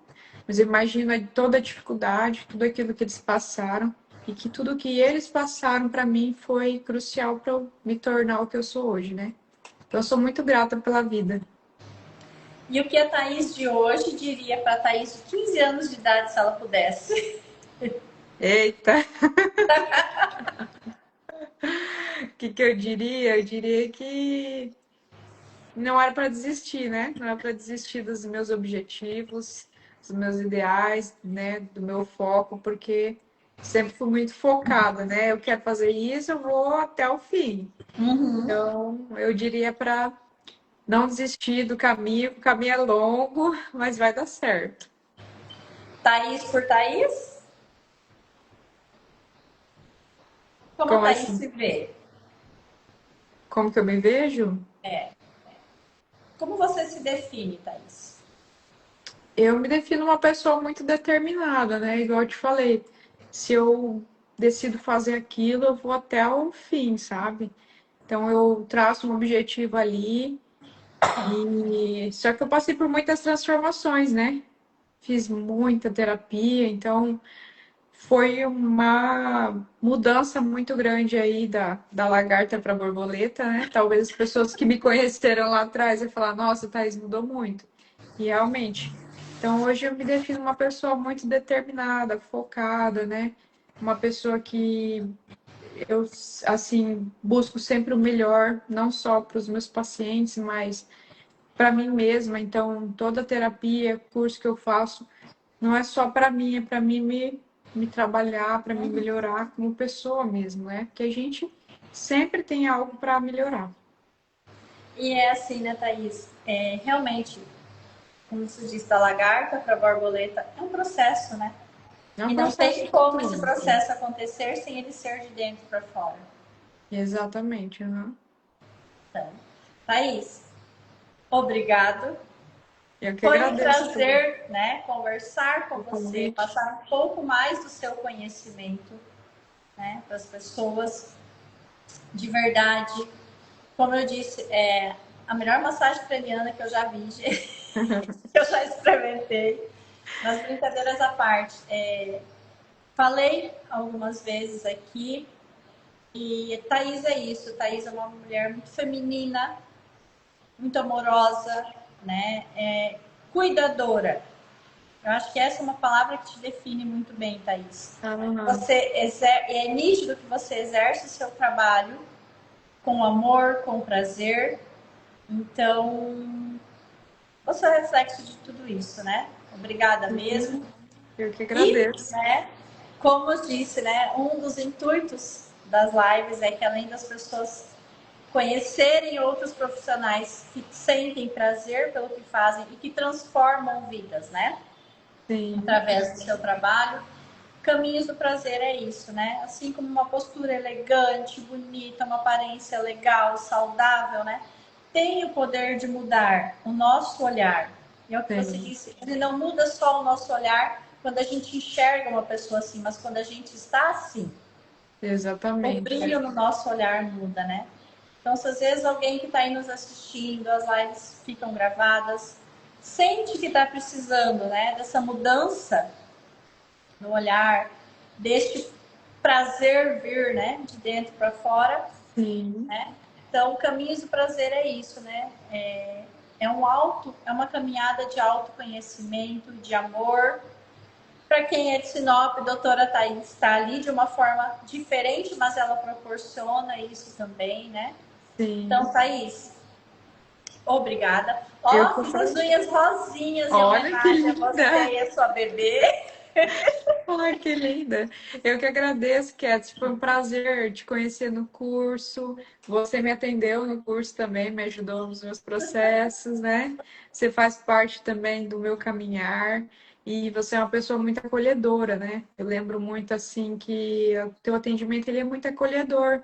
mas eu imagino toda a dificuldade, tudo aquilo que eles passaram e que tudo que eles passaram para mim foi crucial para eu me tornar o que eu sou hoje, né? Então, eu sou muito grata pela vida. E o que a Thaís de hoje diria para a Thaís de 15 anos de idade, se ela pudesse? Eita, o que eu diria? Eu diria que não era para desistir, né? Não era para desistir dos meus objetivos, dos meus ideais, né? Do meu foco, porque sempre fui muito focada, né? Eu quero fazer isso, eu vou até o fim. Então, eu diria para não desistir do caminho, o caminho é longo, mas vai dar certo. Thaís por Thaís? Como a Como Thaís assim? se vê? Como que eu me vejo? Como você se define, Thaís? Eu me defino uma pessoa muito determinada, né? Igual eu te falei, se eu decido fazer aquilo, eu vou até o fim, sabe? Então eu traço um objetivo ali e só que eu passei por muitas transformações, né? Fiz muita terapia, então foi uma mudança muito grande aí da lagarta para borboleta, né? Talvez as pessoas que me conheceram lá atrás iam falar, nossa, Thaís mudou muito. E realmente. Então hoje eu me defino uma pessoa muito determinada, focada, né? Uma pessoa que eu, assim, busco sempre o melhor, não só para os meus pacientes, mas para mim mesma. Então, toda terapia, curso que eu faço, não é só para mim, é para mim me trabalhar, para me melhorar como pessoa mesmo, né? Porque a gente sempre tem algo para melhorar. E é assim, né, Thaís? Realmente, como você disse, da lagarta para a borboleta, é um processo, né? É um E não processo tem como esse muito. processo acontecer sem ele ser de dentro para fora. Exatamente. Uhum. Então, Thaís, obrigado. Eu que Foi um agradeço prazer, né, conversar com o você, convite. passar um pouco mais do seu conhecimento, né, para as pessoas. De verdade, como eu disse, é a melhor massagem craniana que eu já vi, que eu já experimentei. Mas brincadeiras à parte, falei algumas vezes aqui e Thaís é isso. Thaís é uma mulher muito feminina, muito amorosa, né? Cuidadora. Eu acho que essa é uma palavra que te define muito bem, Thaís. Uhum. É nítido que você exerce o seu trabalho com amor, com prazer. Então, você é o reflexo de tudo isso, né? Obrigada mesmo. Eu que E, agradeço. né, como eu disse, né, um dos intuitos das lives é que além das pessoas conhecerem outros profissionais que sentem prazer pelo que fazem e que transformam vidas, né? Sim, Através do seu trabalho. Caminhos do prazer é isso, né? Assim como uma postura elegante, bonita, uma aparência legal, saudável, né? Tem o poder de mudar o nosso olhar. E é o que você sim, disse, ele não muda só o nosso olhar quando a gente enxerga uma pessoa assim, mas quando a gente está assim. O exatamente. brilho no nosso olhar muda, né? Então, se às vezes alguém que está aí nos assistindo, as lives ficam gravadas, sente que está precisando, né, dessa mudança no olhar, deste prazer vir, né, de dentro para fora, Sim, né? Então, caminhos do prazer é isso, né? É uma caminhada de autoconhecimento, de amor. Para quem é de Sinop, a doutora Thaís está ali de uma forma diferente, mas ela proporciona isso também, né? Então, sim. Thaís, obrigada. Eu Ó, que fiz as unhas rosinhas em Olha que homenagem a você linda! e a sua bebê. Ai, que linda! Eu que agradeço, Kat. Foi um prazer te conhecer no curso. Você me atendeu no curso também, me ajudou nos meus processos, né? Você faz parte também do meu caminhar e você é uma pessoa muito acolhedora, né? Eu lembro muito assim que o teu atendimento ele é muito acolhedor,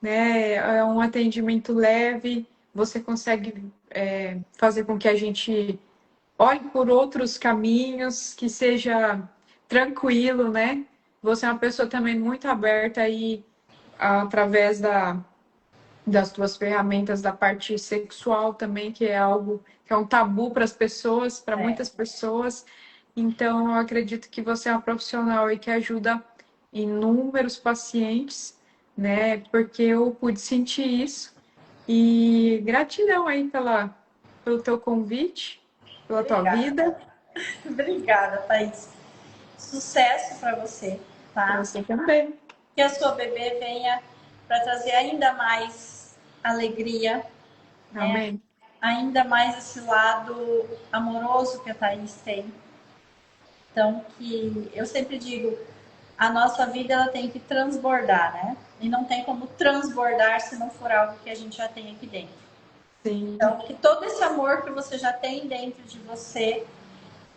né? É um atendimento leve. Você consegue fazer com que a gente olhe por outros caminhos, que seja tranquilo, né? Você é uma pessoa também muito aberta aí através das tuas ferramentas da parte sexual também, que é algo que é um tabu para as pessoas, para É, muitas pessoas. Então, eu acredito que você é uma profissional aí que ajuda inúmeros pacientes, né? Porque eu pude sentir isso. E gratidão aí pelo teu convite, pela tua obrigada. vida. Obrigada, Thaís. Sucesso para você, Para tá? você também. Que a sua bebê venha para trazer ainda mais alegria, né? Amém. Ainda mais esse lado amoroso que a Thaís tem. Então, que eu sempre digo, a nossa vida ela tem que transbordar, né? E não tem como transbordar se não for algo que a gente já tem aqui dentro. Sim, Então, que todo esse amor que você já tem dentro de você,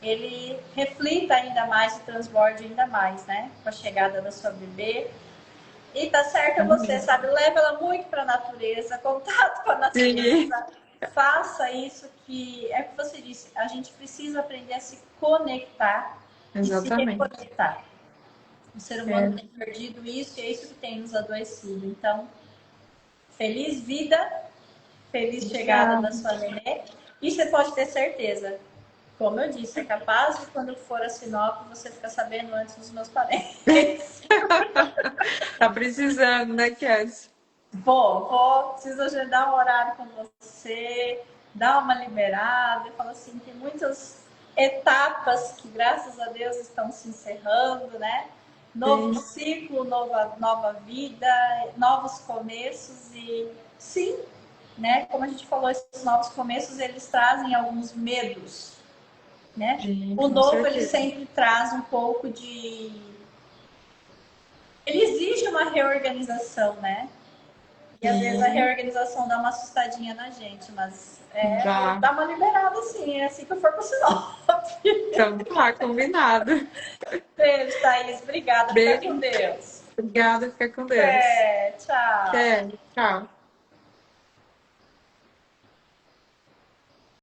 ele reflita ainda mais e transborde ainda mais, né? Com a chegada da sua bebê. E tá certo você, amém. sabe? Leva ela muito para a natureza, contato com a Sim, natureza. Faça isso que é o que você disse. A gente precisa aprender a se conectar e se exatamente. reconectar. O ser humano É, tem perdido isso e é isso que tem nos adoecido. Então, feliz vida, feliz chegada da obrigada. sua nenê. E você pode ter certeza, como eu disse, é capaz de quando for a Sinop você ficar sabendo antes dos meus parentes. Tá precisando, né, Kes? Preciso agendar um horário com você, dar uma liberada. Eu falo assim, tem muitas etapas que, graças a Deus, estão se encerrando, né? Novo Sim. ciclo, nova vida, novos começos e sim, né? Como a gente falou, esses novos começos, eles trazem alguns medos, né? Sim, O com novo, ele certeza. sempre traz um pouco de... Ele exige uma reorganização, né? E às vezes a Sim, reorganização dá uma assustadinha na gente, mas vou dá. dar uma liberada assim, é assim que eu for pro Sinop. Então tá, combinado. Beijo, Thaís. Obrigada. Fica com Beijo, Deus. obrigada, fica com Deus. Tchau. Até, tchau.